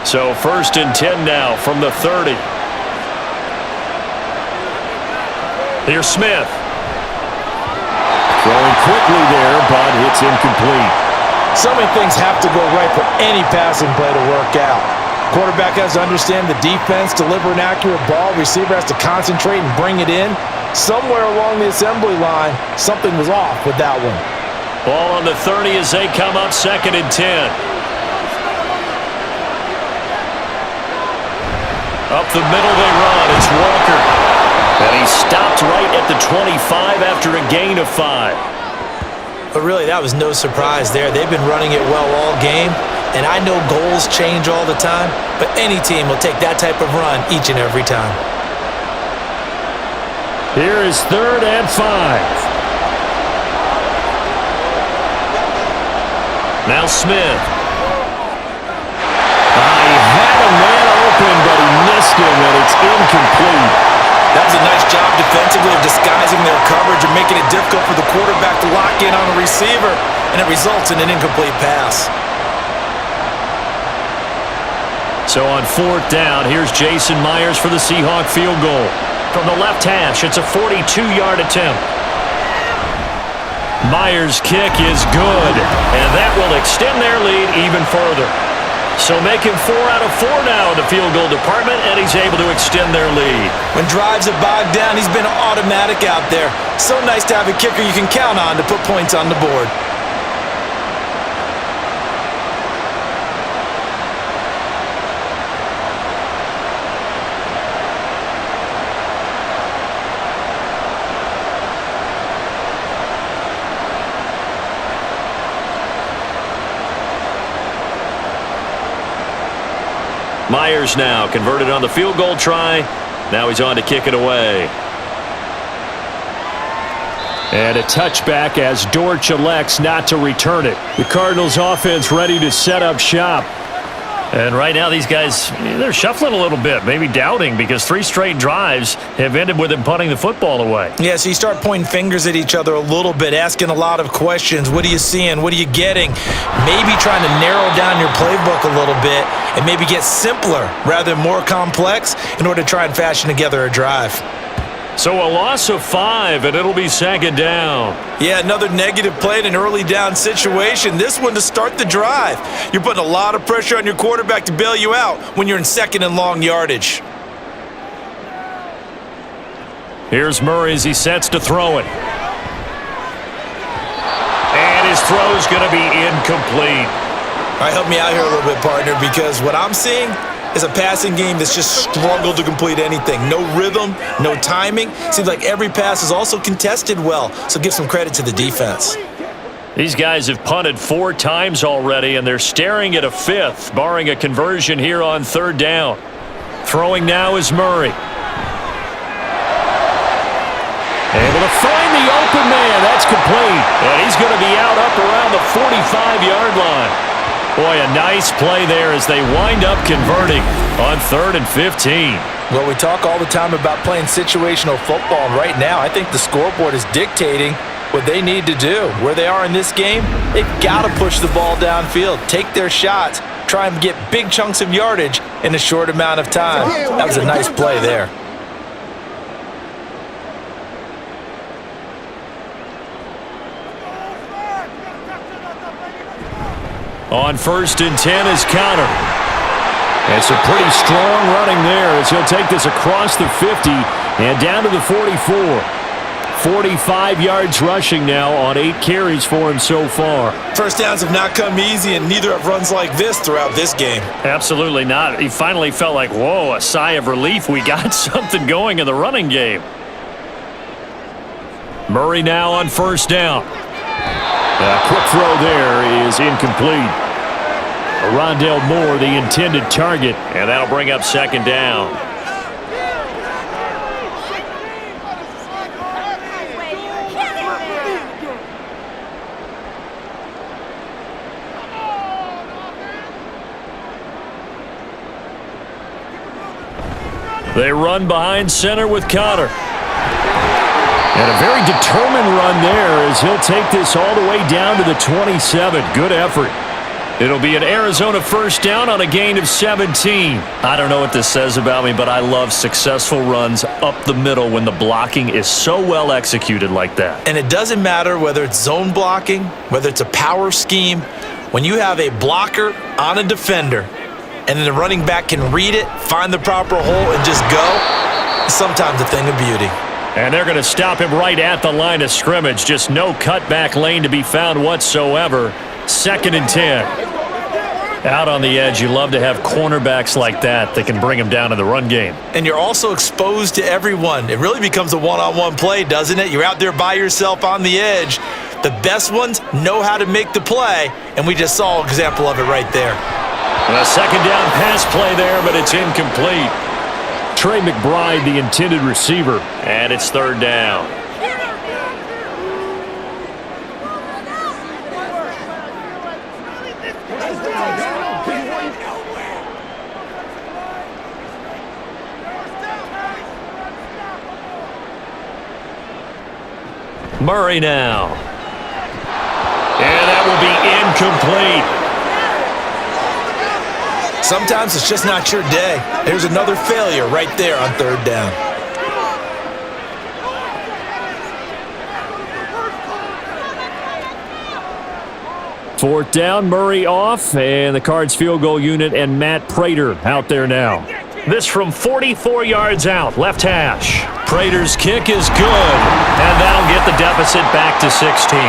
So 1st and 10 now from the 30. Here's Smith. Throwing quickly there, but it's incomplete. So many things have to go right for any passing play to work out. Quarterback has to understand the defense, deliver an accurate ball. Receiver has to concentrate and bring it in. Somewhere along the assembly line, something was off with that one. Ball on the 30 as they come up 2nd and 10. Up the middle they run. It's Walker. And he stopped right at the 25 after a gain of 5. But really, that was no surprise there. They've been running it well all game. And I know goals change all the time, but any team will take that type of run each and every time. Here is 3rd and 5. Now Smith. He had a man open, but he missed him, and it's incomplete. That was a nice job defensively of disguising their coverage and making it difficult for the quarterback to lock in on a receiver, and it results in an incomplete pass. So on 4th down, here's Jason Myers for the Seahawk field goal. From the left hash, it's a 42-yard attempt. Myers' kick is good, and that will extend their lead even further. So making 4 out of 4 now in the field goal department, and he's able to extend their lead. When drives are bogged down, he's been automatic out there. So nice to have a kicker you can count on to put points on the board. Myers now converted on the field goal try. Now he's on to kick it away. And a touchback as Dortch elects not to return it. The Cardinals offense ready to set up shop. And right now these guys, they're shuffling a little bit, maybe doubting, because 3 straight drives have ended with them punting the football away. Yeah, so you start pointing fingers at each other a little bit, asking a lot of questions. What are you seeing? What are you getting? Maybe trying to narrow down your playbook a little bit and maybe get simpler rather than more complex in order to try and fashion together a drive. So a loss of 5, and it'll be 2nd down. Yeah, another negative play in an early down situation. This one to start the drive. You're putting a lot of pressure on your quarterback to bail you out when you're in 2nd and long yardage. Here's Murray as he sets to throw it. And his throw's going to be incomplete. All right, help me out here a little bit, partner, because what I'm seeing is a passing game that's just struggled to complete anything. No rhythm, no timing. Seems like every pass is also contested well, so give some credit to the defense. These guys have punted 4 times already, and they're staring at a 5th, barring a conversion here on 3rd down. Throwing now is Murray. Able to find the open man. That's complete. And he's going to be out up around the 45-yard line. Boy, a nice play there as they wind up converting on 3rd and 15. Well, we talk all the time about playing situational football, and right now I think the scoreboard is dictating what they need to do. Where they are in this game, they've got to push the ball downfield, take their shots, try and get big chunks of yardage, in a short amount of time. That was a nice play there. On 1st and 10 is Connor. And some pretty strong running there as he'll take this across the 50 and down to the 44. 45 yards rushing now on 8 carries for him so far. First downs have not come easy, and neither have runs like this throughout this game. Absolutely not. He finally felt like, whoa, a sigh of relief. We got something going in the running game. Murray now on 1st down. A quick throw there is incomplete. Rondale Moore, the intended target, and that'll bring up 2nd down. They run behind center with Connor. And a very determined run there as he'll take this all the way down to the 27. Good effort. It'll be an Arizona 1st down on a gain of 17. I don't know what this says about me, but I love successful runs up the middle when the blocking is so well executed like that. And it doesn't matter whether it's zone blocking, whether it's a power scheme. When you have a blocker on a defender and then the running back can read it, find the proper hole, and just go, it's sometimes a thing of beauty. And they're going to stop him right at the line of scrimmage. Just no cutback lane to be found whatsoever. 2nd and 10. Out on the edge, you love to have cornerbacks like that that can bring them down in the run game. And you're also exposed to everyone. It really becomes a one-on-one play, doesn't it? You're out there by yourself on the edge. The best ones know how to make the play, and we just saw an example of it right there. And a 2nd down pass play there, but it's incomplete. Trey McBride, the intended receiver, and it's 3rd down. Murray now. And that will be incomplete. Sometimes it's just not your day. There's another failure right there on 3rd down. Fourth down, Murray off, and the Cards field goal unit and Matt Prater out there now. This from 44 yards out, left hash. Prater's kick is good, and that'll get the deficit back to 16.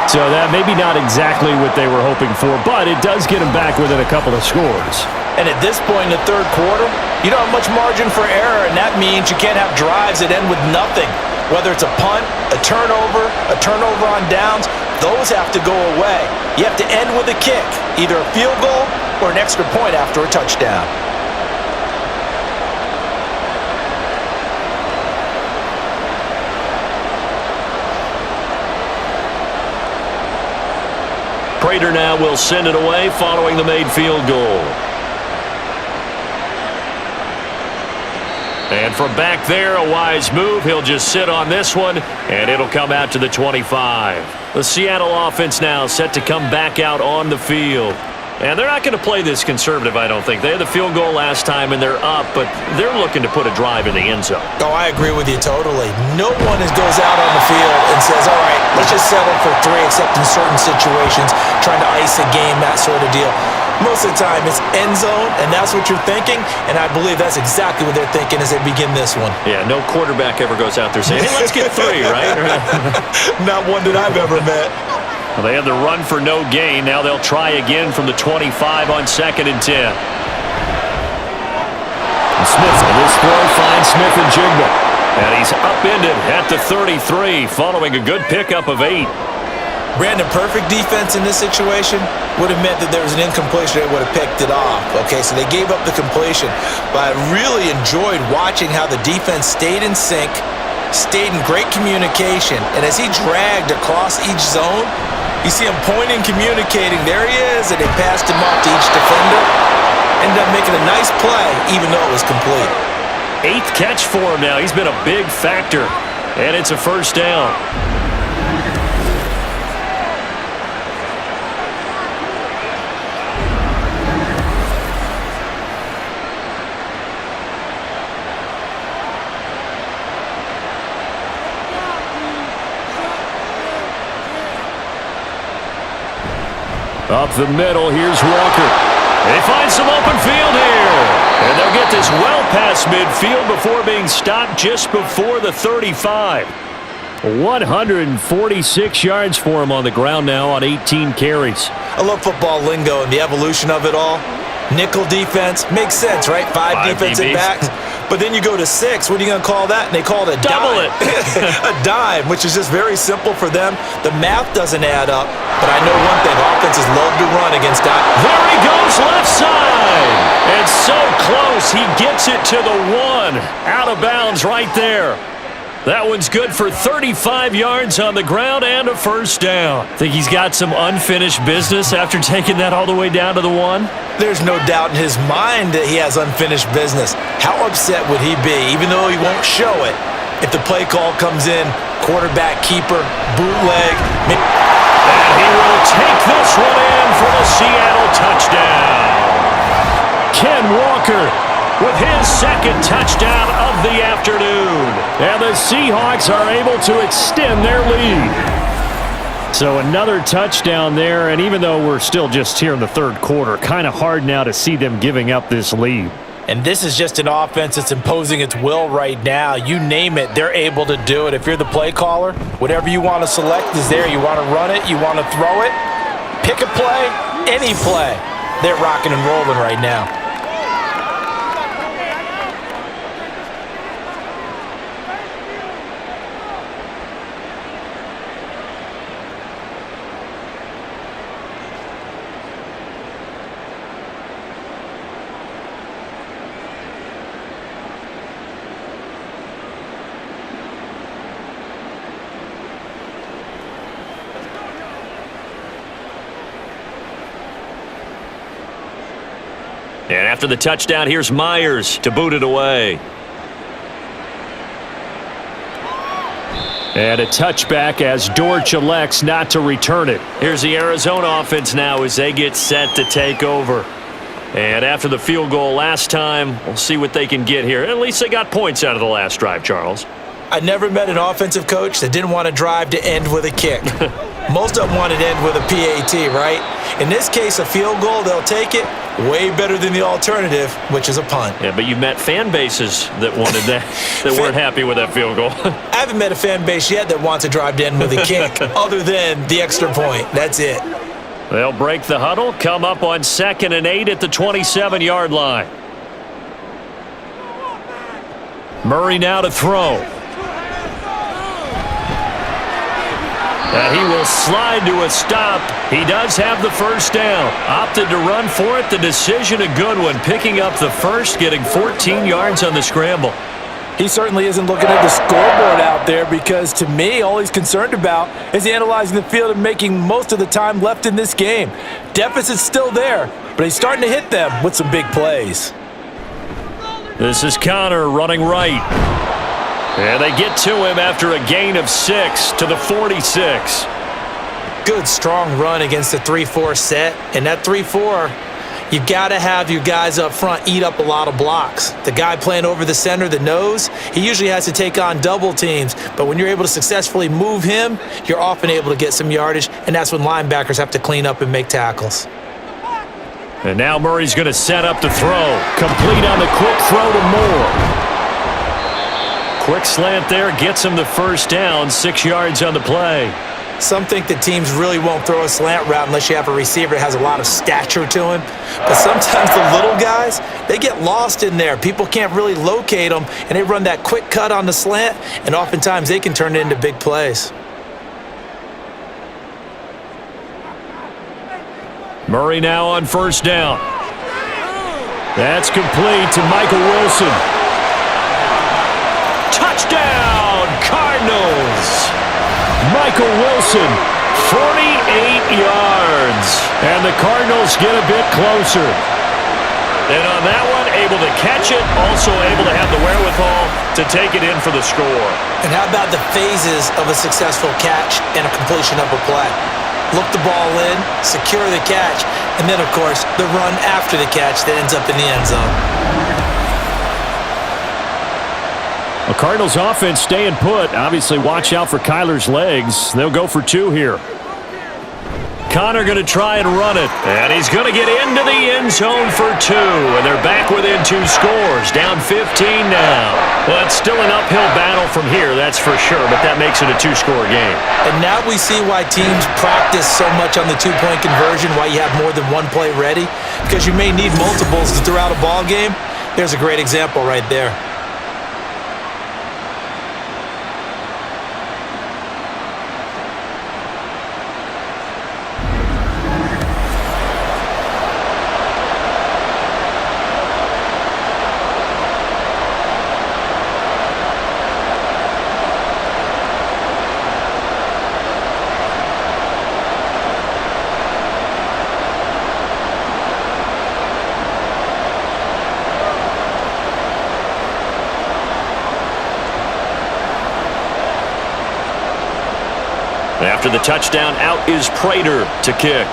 So that maybe not exactly what they were hoping for, but it does get them back within a couple of scores. And at this point in the 3rd quarter, you don't have much margin for error, and that means you can't have drives that end with nothing. Whether it's a punt, a turnover on downs, those have to go away. You have to end with a kick, either a field goal or an extra point after a touchdown. Prater now will send it away following the made field goal. And from back there, a wise move. He'll just sit on this one, and it'll come out to the 25. The Seattle offense now set to come back out on the field. And they're not going to play this conservative, I don't think. They had the field goal last time, and they're up, but they're looking to put a drive in the end zone. Oh, I agree with you totally. No one goes out on the field and says, all right, let's just settle for 3, except in certain situations, trying to ice a game, that sort of deal. Most of the time, it's end zone, and that's what you're thinking, and I believe that's exactly what they're thinking as they begin this one. Yeah, no quarterback ever goes out there saying, hey, let's get 3, right? Not one that I've ever met. Well, they had the run for no gain. Now they'll try again from the 25 on 2nd and 10. And Smith on this throw finds Smith and Jigba. And he's upended at the 33 following a good pickup of 8. Brandon, perfect defense in this situation would have meant that there was an incompletion. They would have picked it off. Okay, so they gave up the completion. But I really enjoyed watching how the defense stayed in sync, stayed in great communication. And as he dragged across each zone, you see him pointing, communicating. There he is, and they passed him off to each defender. Ended up making a nice play, even though it was complete. 8th catch for him now. He's been a big factor, and it's a 1st down. Up the middle, here's Walker. They find some open field here. And they'll get this well past midfield before being stopped just before the 35. 146 yards for him on the ground now on 18 carries. I love football lingo and the evolution of it all. Nickel defense makes sense, right? Five defensive backs. But then you go to 6. What are you going to call that? And they call it a double dime. A dime, which is just very simple for them. The math doesn't add up. But I know one thing. Offenses love to run against that. There he goes, left side. And so close. He gets it to the 1. Out of bounds right there. That one's good for 35 yards on the ground and a first down. Think he's got some unfinished business after taking that all the way down to the 1? There's no doubt in his mind that he has unfinished business. How upset would he be, even though he won't show it, if the play call comes in, quarterback keeper, bootleg. And he will take this one in for the Seattle touchdown. Ken Walker with his second touchdown of the afternoon. And the Seahawks are able to extend their lead. So another touchdown there, and even though we're still just here in the third quarter, kind of hard now to see them giving up this lead. And this is just an offense that's imposing its will right now. You name it, they're able to do it. If you're the play caller, whatever you want to select is there. You want to run it, you want to throw it, pick a play, any play. They're rocking and rolling right now. And after the touchdown, here's Myers to boot it away. And a touchback as Dortch elects not to return it. Here's the Arizona offense now as they get set to take over. And after the field goal last time, we'll see what they can get here. At least they got points out of the last drive, Charles. I never met an offensive coach that didn't want to drive to end with a kick. Most of them wanted to end with a PAT, right? In this case, a field goal, they'll take it. Way better than the alternative, which is a punt. Yeah, but you've met fan bases that wanted that, that weren't happy with that field goal. I haven't met a fan base yet that wants to drive to end with a kick other than the extra point. That's it. They'll break the huddle, come up on 2nd and 8 at the 27-yard line. Murray now to throw. And he will slide to a stop. He does have the first down. Opted to run for it. The decision a good one. Picking up the first, getting 14 yards on the scramble. He certainly isn't looking at the scoreboard out there because, to me, all he's concerned about is analyzing the field and making most of the time left in this game. Deficit's still there, but he's starting to hit them with some big plays. This is Connor running right. And they get to him after a gain of 6 to the 46. Good, strong run against the 3-4 set. And that 3-4, you've got to have your guys up front eat up a lot of blocks. The guy playing over the center, the nose, he usually has to take on double teams. But when you're able to successfully move him, you're often able to get some yardage. And that's when linebackers have to clean up and make tackles. And now Murray's going to set up to throw. Complete on the quick throw to Moore. Quick slant there, gets him the first down, 6 yards on the play. Some think that teams really won't throw a slant route unless you have a receiver that has a lot of stature to him. But sometimes the little guys, they get lost in there. People can't really locate them, and they run that quick cut on the slant, and oftentimes they can turn it into big plays. Murray now on first down. That's complete to Michael Wilson. Touchdown, Cardinals! Michael Wilson, 48 yards. And the Cardinals get a bit closer. And on that one, able to catch it, also able to have the wherewithal to take it in for the score. And how about the phases of a successful catch and a completion of a play? Look the ball in, secure the catch, and then, of course, the run after the catch that ends up in the end zone. A Cardinals offense staying put. Obviously, watch out for Kyler's legs. They'll go for 2 here. Connor going to try and run it. And he's going to get into the end zone for 2. And they're back within 2 scores. Down 15 now. Well, it's still an uphill battle from here, that's for sure. But that makes it a 2-score game. And now we see why teams practice so much on the 2-point conversion, why you have more than one play ready. Because you may need multiples to throw out a ball game. There's a great example right there. After the touchdown, out is Prater to kick.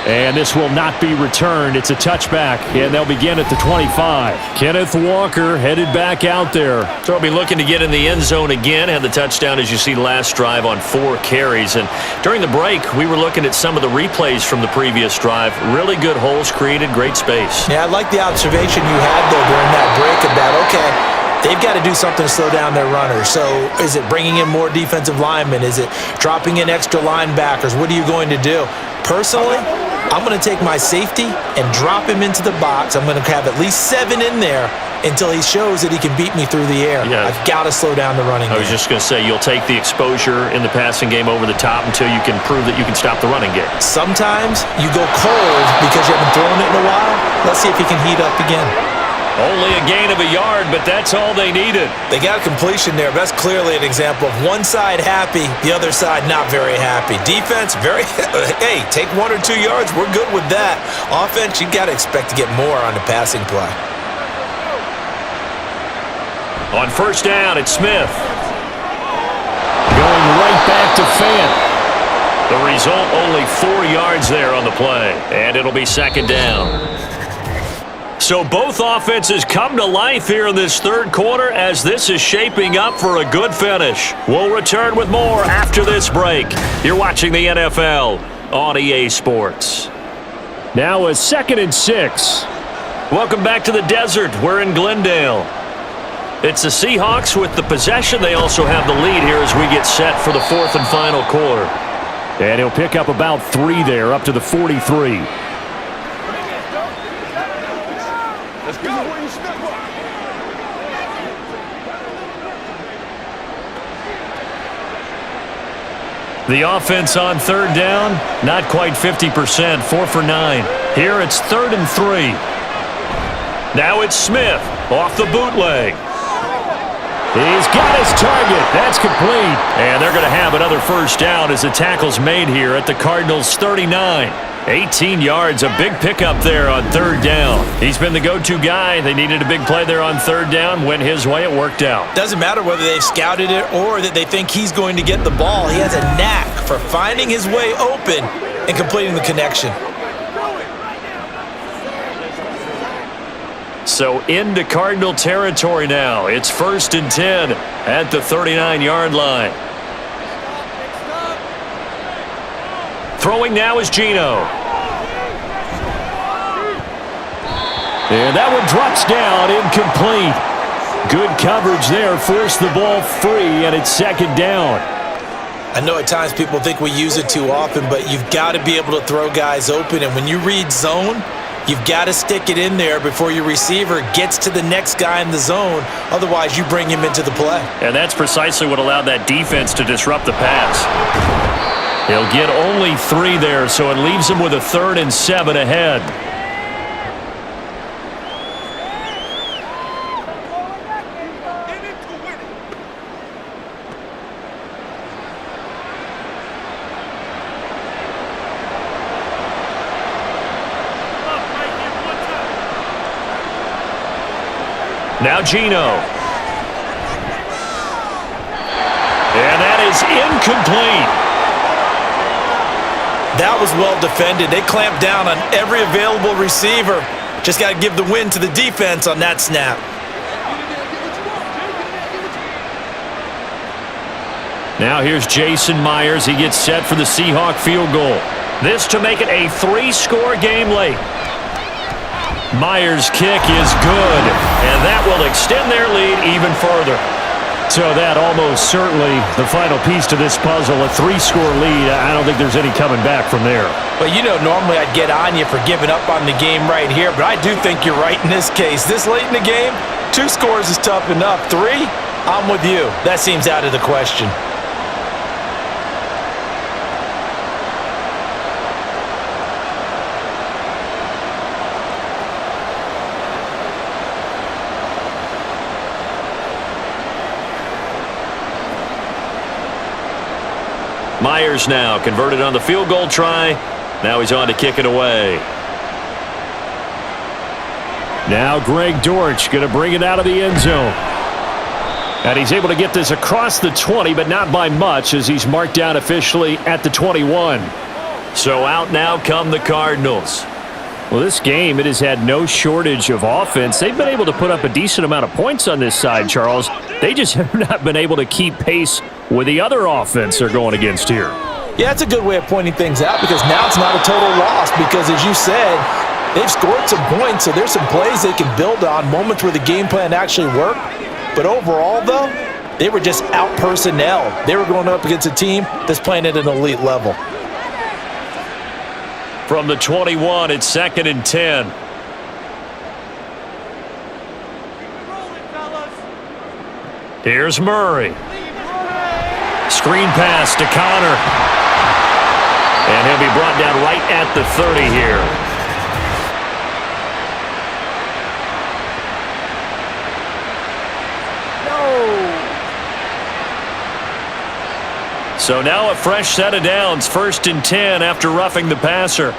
And this will not be returned. It's a touchback, and they'll begin at the 25. Kenneth Walker headed back out there. So he'll be looking to get in the end zone again. Had the touchdown, as you see, last drive on 4 carries. And during the break, we were looking at some of the replays from the previous drive. Really good holes created, great space. Yeah, I like the observation you had there during that break about, okay, they've got to do something to slow down their runners. So is it bringing in more defensive linemen? Is it dropping in extra linebackers? What are you going to do? Personally, I'm going to take my safety and drop him into the box. I'm going to have at least 7 in there until he shows that he can beat me through the air. Yeah. I've got to slow down the running game. I was just going to say, you'll take the exposure in the passing game over the top until you can prove that you can stop the running game. Sometimes you go cold because you haven't thrown it in a while. Let's see if he can heat up again. Only a gain of a yard, but that's all they needed. They got a completion there. That's clearly an example of one side happy, the other side not very happy. Defense, very, hey, take 1 or 2 yards. We're good with that. Offense, you got to expect to get more on the passing play. On first down, it's Smith. Going right back to Fant. The result, only 4 yards there on the play. And it'll be second down. So both offenses come to life here in this third quarter as this is shaping up for a good finish. We'll return with more after this break. You're watching the NFL on EA Sports. Now a 2nd and 6. Welcome back to the desert. We're in Glendale. It's the Seahawks with the possession. They also have the lead here as we get set for the 4th and final quarter. And he'll pick up about 3 there, up to the 43. The offense on third down, not quite 50%, 4 for 9. Here it's 3rd and 3. Now it's Smith off the bootleg. He's got his target. That's complete. And they're going to have another first down as the tackle's made here at the Cardinals' 39. 18 yards, a big pickup there on third down. He's been the go-to guy. They needed a big play there on third down. Went his way. It worked out. Doesn't matter whether they've scouted it or that they think he's going to get the ball. He has a knack for finding his way open and completing the connection. So into Cardinal territory now. It's 1st and 10 at the 39-yard line. Throwing now is Geno. And that one drops down, incomplete. Good coverage there, forced the ball free, and it's 2nd down. I know at times people think we use it too often, but you've got to be able to throw guys open. And when you read zone, you've got to stick it in there before your receiver gets to the next guy in the zone. Otherwise, you bring him into the play. And that's precisely what allowed that defense to disrupt the pass. He'll get only 3 there, so it leaves him with a 3rd and 7 ahead. Now Geno. And that is incomplete. That was well defended. They clamped down on every available receiver. Just got to give the win to the defense on that snap. Now here's Jason Myers. He gets set for the Seahawk field goal. This to make it a 3-score game late. Myers' kick is good, and that will extend their lead even further. So that almost certainly the final piece to this puzzle, a 3-score lead. I don't think there's any coming back from there. But you know, normally I'd get on you for giving up on the game right here, but I do think you're right in this case. This late in the game, 2 scores is tough enough. 3, I'm with you. That seems out of the question. Myers now converted on the field goal try. Now he's on to kick it away. Now Greg Dortch going to bring it out of the end zone. And he's able to get this across the 20, but not by much as he's marked down officially at the 21. So out now come the Cardinals. Well, this game, it has had no shortage of offense. They've been able to put up a decent amount of points on this side, Charles. They just have not been able to keep pace with the other offense they're going against here. Yeah, that's a good way of pointing things out because now it's not a total loss because, as you said, they've scored some points, so there's some plays they can build on, moments where the game plan actually worked. But overall, though, they were just out-personnel. They were going up against a team that's playing at an elite level. From the 21, it's 2nd and 10. Here's Murray. Screen pass to Connor. And he'll be brought down right at the 30 here. So now a fresh set of downs, 1st and 10 after roughing the passer.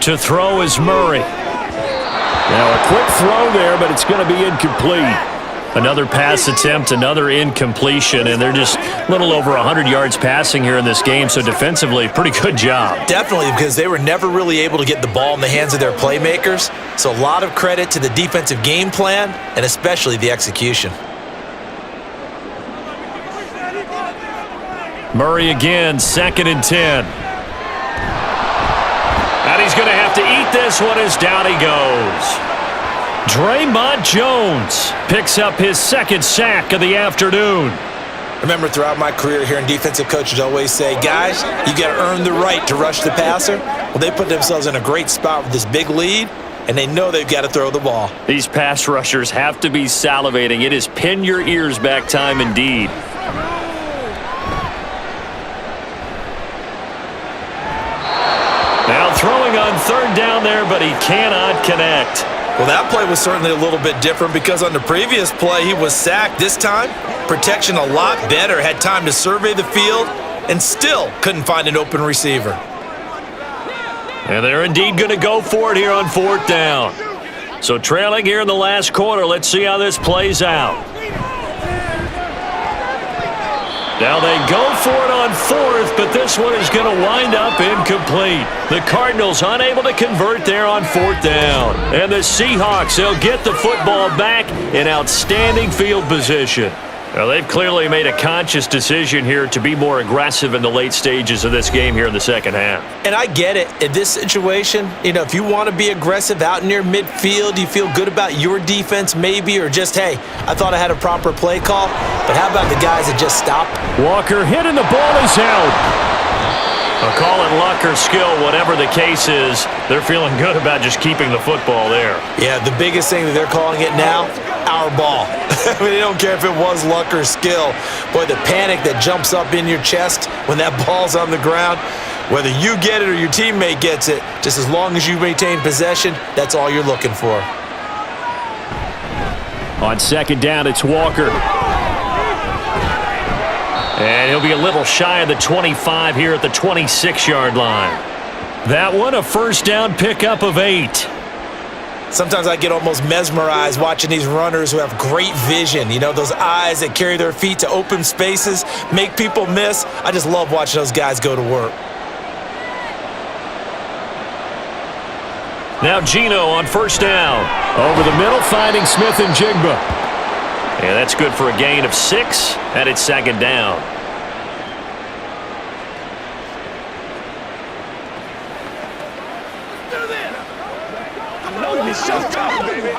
To throw is Murray. Now a quick throw there, but it's going to be incomplete. Another pass attempt, another incompletion, and they're just a little over 100 yards passing here in this game, so defensively, pretty good job. Definitely, because they were never really able to get the ball in the hands of their playmakers, so a lot of credit to the defensive game plan and especially the execution. Murray again, 2nd and 10. And he's going to have to eat this one as down he goes. Draymond Jones picks up his 2nd sack of the afternoon. Remember, throughout my career here, and defensive coaches always say, guys, you got to earn the right to rush the passer. Well, they put themselves in a great spot with this big lead, and they know they've got to throw the ball. These pass rushers have to be salivating. It is pin your ears back time indeed. Now throwing on 3rd down there, but he cannot connect. Well, that play was certainly a little bit different because on the previous play, he was sacked. This time, protection a lot better, had time to survey the field, and still couldn't find an open receiver. And they're indeed going to go for it here on 4th down. So trailing here in the last quarter, let's see how this plays out. Now they go for it on 4th, but this one is going to wind up incomplete. The Cardinals unable to convert there on 4th down. And the Seahawks, they'll get the football back in outstanding field position. Now they've clearly made a conscious decision here to be more aggressive in the late stages of this game here in the 2nd half. And I get it. In this situation, you know, if you want to be aggressive out near midfield, you feel good about your defense maybe, or just, hey, I thought I had a proper play call. But how about the guys that just stop? Walker hit and the ball is out. A call it luck or skill, whatever the case is, they're feeling good about just keeping the football there. Yeah, the biggest thing that they're calling it now, our ball. I mean, they don't care if it was luck or skill. Boy, the panic that jumps up in your chest when that ball's on the ground, whether you get it or your teammate gets it, just as long as you maintain possession, that's all you're looking for. On 2nd down, it's Walker. And he'll be a little shy of the 25 here at the 26-yard line. That one, a 1st down pickup of 8. Sometimes I get almost mesmerized watching these runners who have great vision. You know, those eyes that carry their feet to open spaces, make people miss. I just love watching those guys go to work. Now Geno on 1st down. Over the middle, finding Smith and Jigba. And that's good for a gain of 6, and it's second down. It's showtime, baby.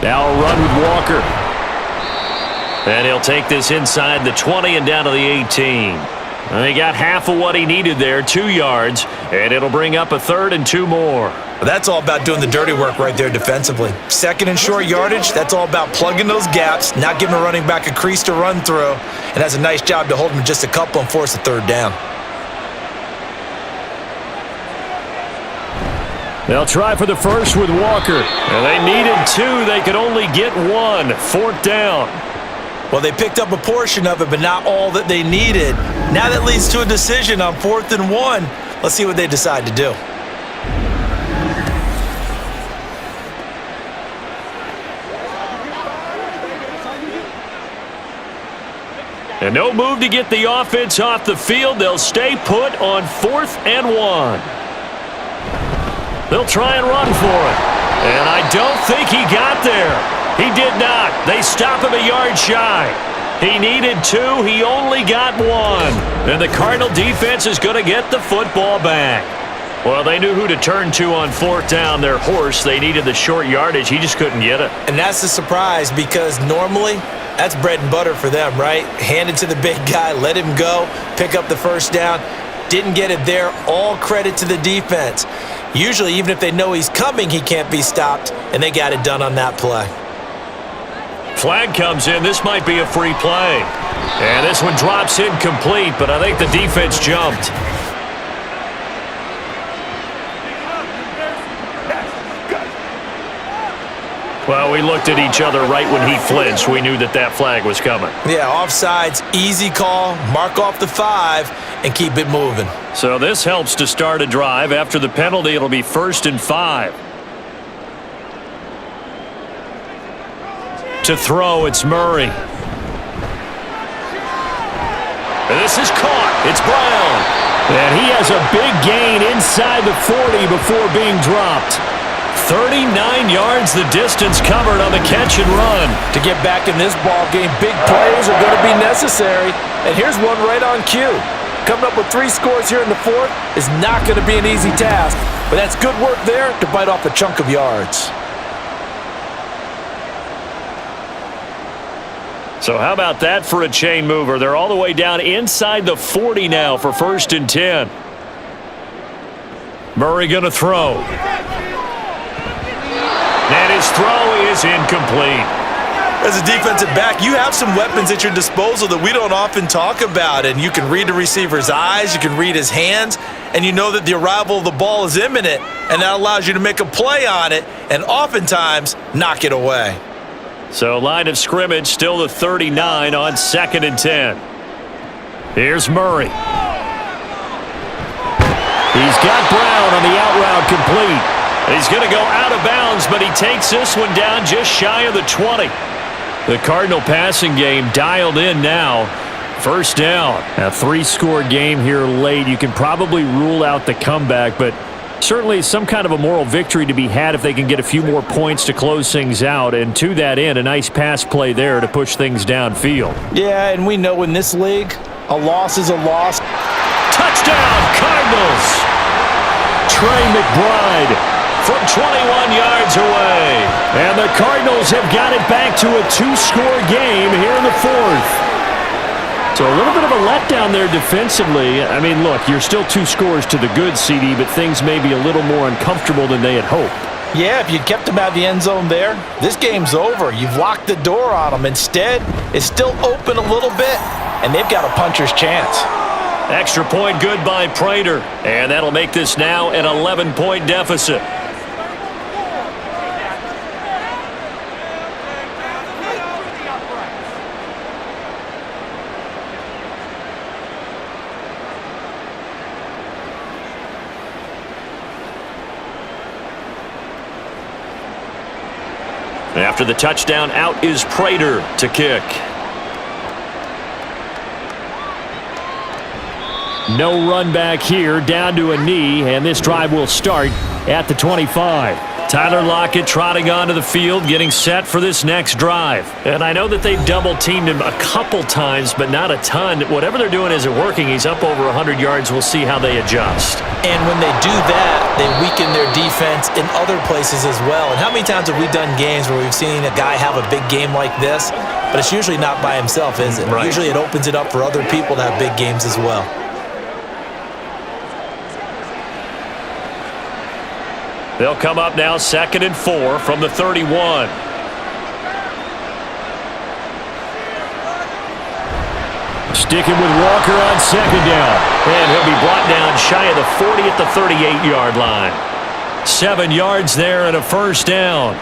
Now a run with Walker. And he'll take this inside the 20 and down to the 18. And he got half of what he needed there, 2 yards, and it'll bring up a 3rd and 2 more. That's all about doing the dirty work right there defensively. 2nd and short yardage, that's all about plugging those gaps, not giving a running back a crease to run through, and that's a nice job to hold him just a couple and force a 3rd down. They'll try for the first with Walker. And they needed 2. They could only get 1. 4th down. Well, they picked up a portion of it, but not all that they needed. Now that leads to a decision on 4th and 1. Let's see what they decide to do. And no move to get the offense off the field. They'll stay put on 4th and 1. They'll try and run for it. And I don't think he got there. He did not. They stop him a yard shy. He needed 2. He only got 1. And the Cardinal defense is going to get the football back. Well, they knew who to turn to on 4th down. Their horse. They needed the short yardage. He just couldn't get it. And that's the surprise because normally that's bread and butter for them, right? Hand it to the big guy, let him go, pick up the first down. Didn't get it there. All credit to the defense. Usually, even if they know he's coming, he can't be stopped, and they got it done on that play. Flag comes in. This might be a free play. And this one drops incomplete, but I think the defense jumped. Well, we looked at each other right when he flinched. We knew that that flag was coming. Yeah, offsides, easy call, mark off the 5, and keep it moving. So this helps to start a drive. After the penalty, it'll be 1st and 5. To throw, it's Murray. And this is caught. It's Brown. And he has a big gain inside the 40 before being dropped. 39 yards the distance covered on the catch and run. To get back in this ball game, big plays are going to be necessary. And here's one right on cue. Coming up with 3 scores here in the 4th is not going to be an easy task. But that's good work there to bite off a chunk of yards. So how about that for a chain mover? They're all the way down inside the 40 now for 1st and 10. Murray going to throw. And his throw is incomplete. As a defensive back, you have some weapons at your disposal that we don't often talk about. And you can read the receiver's eyes, you can read his hands, and you know that the arrival of the ball is imminent. And that allows you to make a play on it and oftentimes knock it away. So line of scrimmage still the 39 on 2nd and 10. Here's Murray. He's got Brown on the out route complete. He's going to go out of bounds, but he takes this one down just shy of the 20. The Cardinal passing game dialed in now. 1st down. A 3-score game here late. You can probably rule out the comeback, but certainly some kind of a moral victory to be had if they can get a few more points to close things out. And to that end, a nice pass play there to push things downfield. Yeah, and we know in this league, a loss is a loss. Touchdown, Cardinals! Trey McBride from 21 yards away. And the Cardinals have got it back to a 2-score game here in the 4th. So a little bit of a letdown there defensively. I mean, look, you're still 2 scores to the good, CD, but things may be a little more uncomfortable than they had hoped. Yeah, if you kept them out of the end zone there, this game's over. You've locked the door on them. Instead, it's still open a little bit, and they've got a puncher's chance. Extra point good by Prater, and that'll make this now an 11-point deficit. After the touchdown, out is Prater to kick. No run back here, down to a knee, and this drive will start at the 25. Tyler Lockett trotting onto the field, getting set for this next drive. And I know that they double-teamed him a couple times, but not a ton. Whatever they're doing isn't working. He's up over 100 yards. We'll see how they adjust. And when they do that, they weaken their defense in other places as well. And how many times have we done games where we've seen a guy have a big game like this, but it's usually not by himself, is it? Right. Usually it opens it up for other people to have big games as well. They'll come up now 2nd and 4 from the 31. Sticking with Walker on 2nd down. And he'll be brought down shy of the 40 at the 38-yard line. 7 yards there and a first down.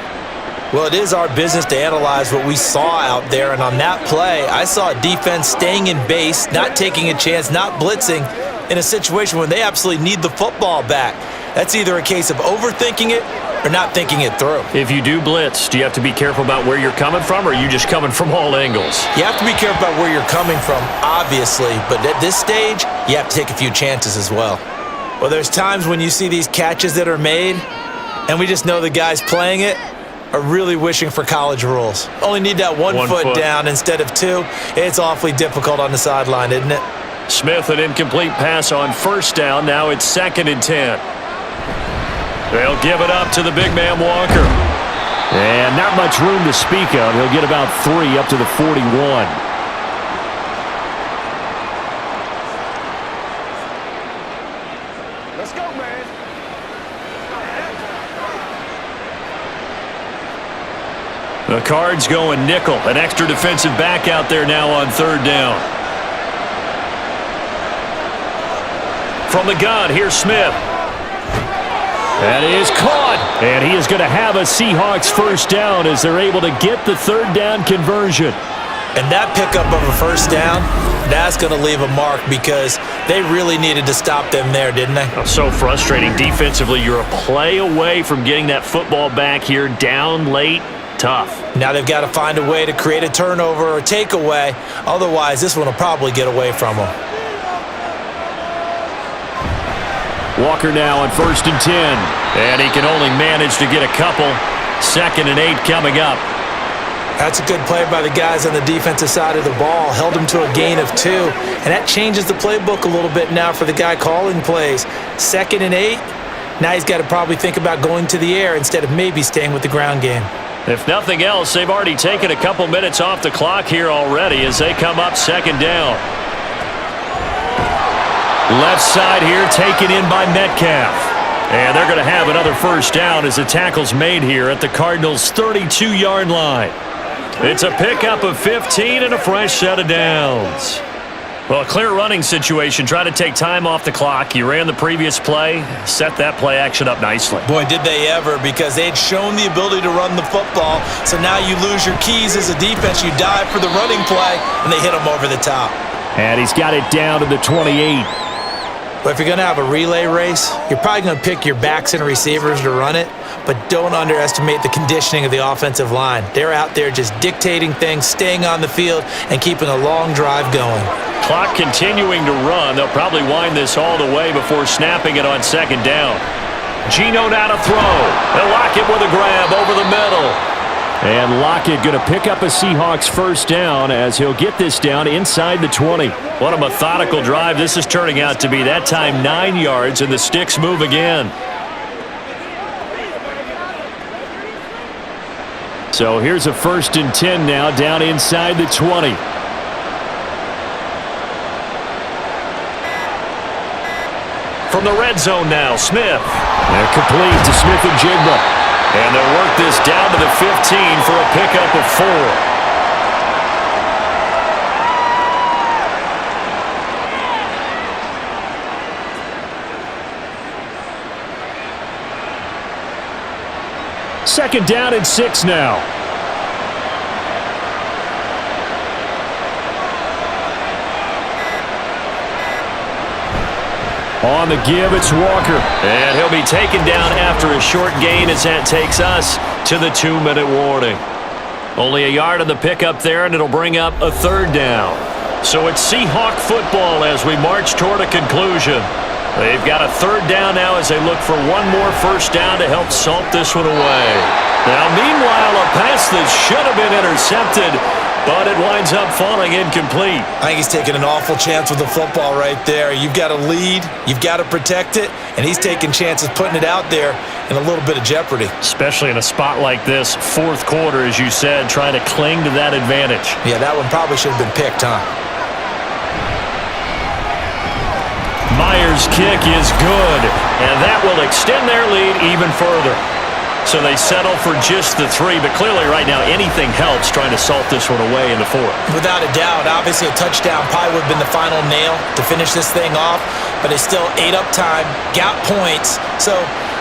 Well, it is our business to analyze what we saw out there. And on that play, I saw a defense staying in base, not taking a chance, not blitzing in a situation where they absolutely need the football back. That's either a case of overthinking it or not thinking it through. If you do blitz, do you have to be careful about where you're coming from, or are you just coming from all angles? You have to be careful about where you're coming from, obviously, but at this stage, you have to take a few chances as well. Well, there's times when you see these catches that are made, and we just know the guys playing it are really wishing for college rules. Only need that one foot down instead of two. It's awfully difficult on the sideline, isn't it? Smith, an incomplete pass on first down. Now it's 2nd and 10. They'll give it up to the big man Walker. And not much room to speak of. He'll get about 3 up to the 41. Let's go, man. The Cards going nickel. An extra defensive back out there now on 3rd down. From the gun, here's Smith. That is caught, and he is going to have a Seahawks first down as they're able to get the 3rd down conversion. And that pickup of a first down, that's going to leave a mark because they really needed to stop them there, didn't they? So frustrating. Defensively, you're a play away from getting that football back here, down late. Tough. Now they've got to find a way to create a turnover or takeaway. Otherwise, this one will probably get away from them. Walker now on 1st and 10. And he can only manage to get a couple. 2nd and 8 coming up. That's a good play by the guys on the defensive side of the ball. Held him to a gain of 2. And that changes the playbook a little bit now for the guy calling plays. 2nd and 8. Now he's got to probably think about going to the air instead of maybe staying with the ground game. If nothing else, they've already taken a couple minutes off the clock here already as they come up 2nd down. Left side here taken in by Metcalf. And they're going to have another first down as the tackle's made here at the Cardinals' 32-yard line. It's a pickup of 15 and a fresh set of downs. Well, a clear running situation. Try to take time off the clock. You ran the previous play, set that play action up nicely. Boy, did they ever, because they had shown the ability to run the football. So now you lose your keys as a defense. You dive for the running play, and they hit them over the top. And he's got it down to the 28. But if you're going to have a relay race, you're probably going to pick your backs and receivers to run it, but don't underestimate the conditioning of the offensive line. They're out there just dictating things, staying on the field, and keeping a long drive going. Clock continuing to run. They'll probably wind this all the way before snapping it on 2nd down. Geno now to throw. And Lockett with a grab over the middle. And Lockett going to pick up a Seahawks first down as he'll get this down inside the 20. What a methodical drive this is turning out to be. That time 9 yards, and the sticks move again. So here's a 1st and 10 now down inside the 20. From the red zone now, Smith. They're complete to Smith and Jigba. And they'll work this down to the 15 for a pickup of 4. Second down and 6 now. On the give, it's Walker. And he'll be taken down after a short gain as that takes us to the 2-minute warning. Only a yard on the pickup there, and it'll bring up a 3rd down. So it's Seahawk football as we march toward a conclusion. They've got a third down now as they look for one more first down to help salt this one away. Now, meanwhile, a pass that should have been intercepted, but it winds up falling incomplete. I think he's taking an awful chance with the football right there. You've got to lead, you've got to protect it, and he's taking chances putting it out there in a little bit of jeopardy. Especially in a spot like this, fourth quarter, as you said, trying to cling to that advantage. Yeah, that one probably should have been picked, huh? Myers' kick is good, and that will extend their lead even further. So they settle for just the 3, but clearly right now anything helps trying to salt this one away in the 4th. Without a doubt, obviously a touchdown probably would have been the final nail to finish this thing off, but they still ate up time, got points. So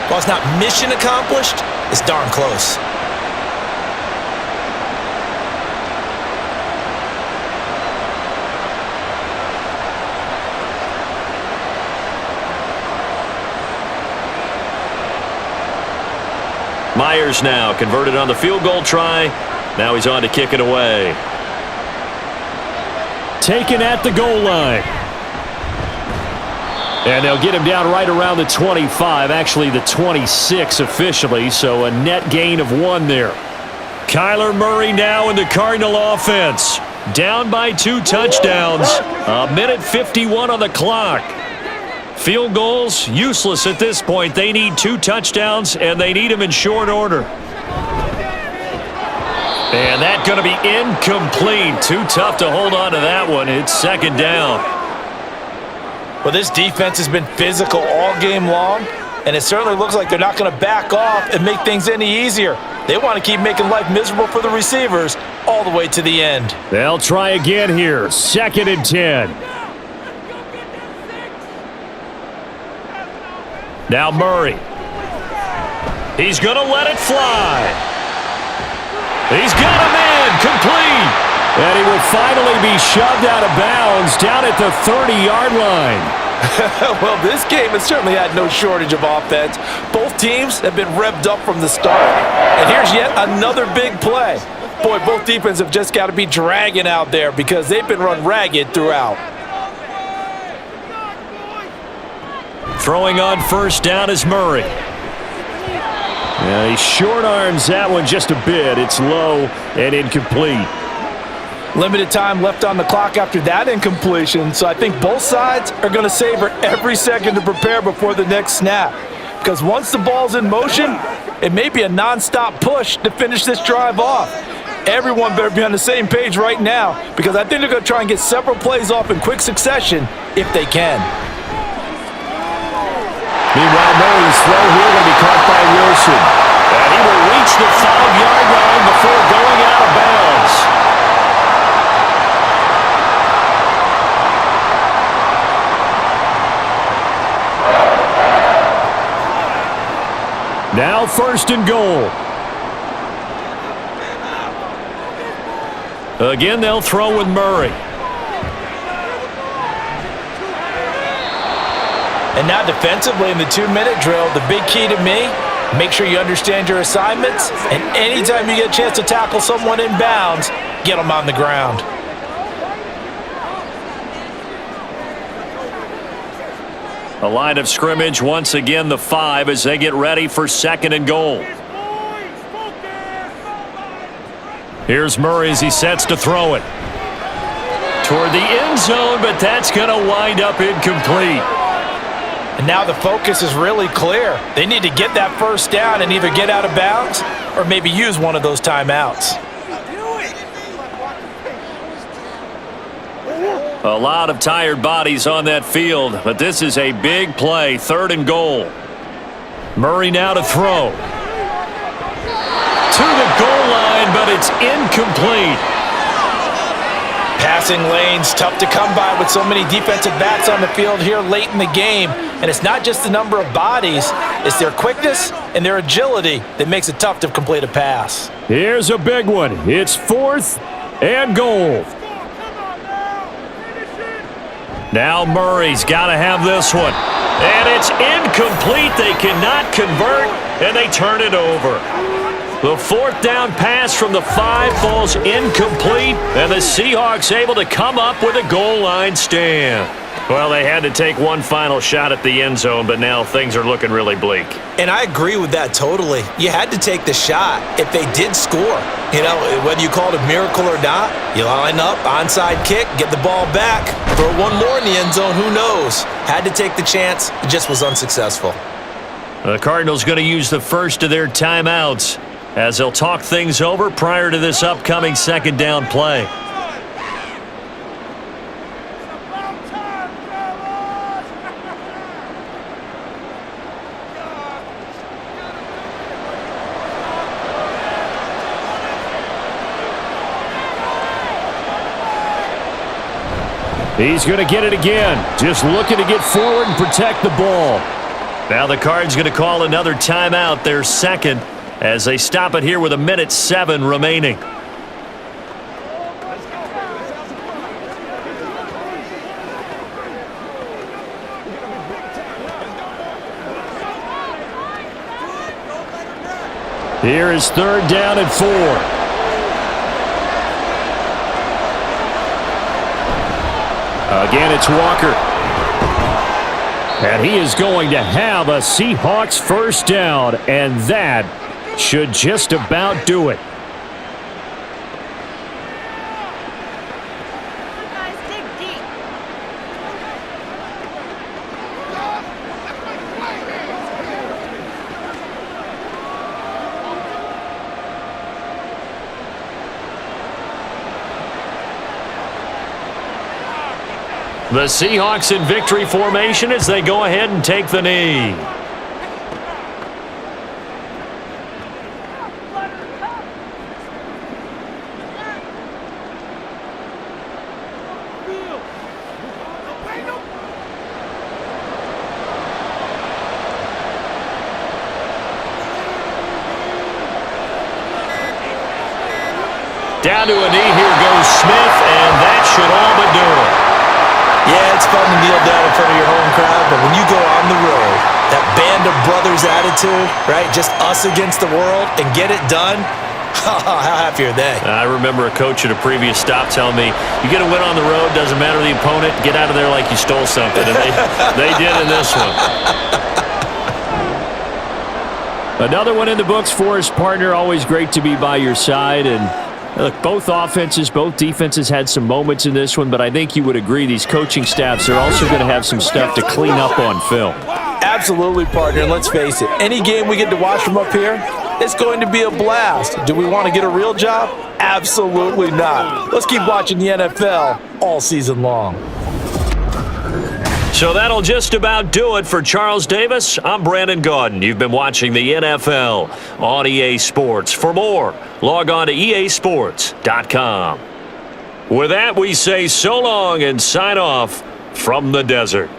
while it's not mission accomplished, it's darn close. Myers now converted on the field goal try. Now he's on to kick it away. Taken at the goal line. And they'll get him down right around the 25, actually the 26 officially, so a net gain of 1 there. Kyler Murray now in the Cardinal offense. Down by 2 touchdowns. A minute 51 on the clock. Field goals, useless at this point. They need 2 touchdowns, and they need them in short order. And that's going to be incomplete. Too tough to hold on to that one. It's second down. Well, this defense has been physical all game long, and it certainly looks like they're not going to back off and make things any easier. They want to keep making life miserable for the receivers all the way to the end. They'll try again here. 2nd and 10. Now Murray. He's going to let it fly. He's got him in. Complete. And he will finally be shoved out of bounds down at the 30-yard line. Well, this game has certainly had no shortage of offense. Both teams have been revved up from the start. And here's yet another big play. Boy, both defenses have just got to be dragging out there because they've been run ragged throughout. Throwing on first down is Murray. Yeah, he short arms that one just a bit. It's low and incomplete. Limited time left on the clock after that incompletion, so I think both sides are going to savor every second to prepare before the next snap. Because once the ball's in motion, it may be a non-stop push to finish this drive off. Everyone better be on the same page right now because I think they're going to try and get several plays off in quick succession if they can. Meanwhile, Murray's throw here will be caught by Wilson. And he will reach the 5-yard line before going out of bounds. Now 1st and goal. Again, they'll throw with Murray. And now defensively in the 2-minute drill, the big key to me, make sure you understand your assignments, and anytime you get a chance to tackle someone in bounds, get them on the ground. A line of scrimmage, once again the 5 as they get ready for 2nd and goal. Here's Murray as he sets to throw it. Toward the end zone, but that's going to wind up incomplete. And now the focus is really clear. They need to get that first down and either get out of bounds or maybe use one of those timeouts. A lot of tired bodies on that field, but this is a big play, 3rd and goal. Murray now to throw. To the goal line, but it's incomplete. Passing lanes, tough to come by with so many defensive backs on the field here late in the game. And it's not just the number of bodies, it's their quickness and their agility that makes it tough to complete a pass. Here's a big one. It's 4th and goal. Now Murray's got to have this one. And it's incomplete. They cannot convert, and they turn it over. The fourth down pass from the 5 falls incomplete, and the Seahawks able to come up with a goal line stand. Well, they had to take one final shot at the end zone, but now things are looking really bleak. And I agree with that totally. You had to take the shot if they did score. You know, whether you call it a miracle or not, you line up, onside kick, get the ball back, throw one more in the end zone, who knows? Had to take the chance, it just was unsuccessful. The Cardinals going to use the first of their timeouts as they'll talk things over prior to this upcoming second down play. He's going to get it again. Just looking to get forward and protect the ball. Now the Cards going to call another timeout, their second, as they stop it here with 1:07 remaining. Here is 3rd down and 4. Again, it's Walker. And he is going to have a Seahawks first down, and that should just about do it. The Seahawks in victory formation as they go ahead and take the knee. Down to a knee, here goes Smith, and that should all but do it. Yeah, it's fun to kneel down in front of your home crowd, but when you go on the road, that band of brothers attitude, right, just us against the world, and get it done, how happy are they? I remember a coach at a previous stop telling me, you get a win on the road, doesn't matter the opponent, get out of there like you stole something, and they did in this one. Another one in the books for us, partner. Always great to be by your side, and look, both offenses, both defenses had some moments in this one, but I think you would agree these coaching staffs are also going to have some stuff to clean up on film. Absolutely, partner, and let's face it, any game we get to watch from up here, it's going to be a blast. Do we want to get a real job? Absolutely not. Let's keep watching the NFL all season long. So that'll just about do it for Charles Davis. I'm Brandon Gaudin. You've been watching the NFL on EA Sports. For more, log on to easports.com. With that, we say so long and sign off from the desert.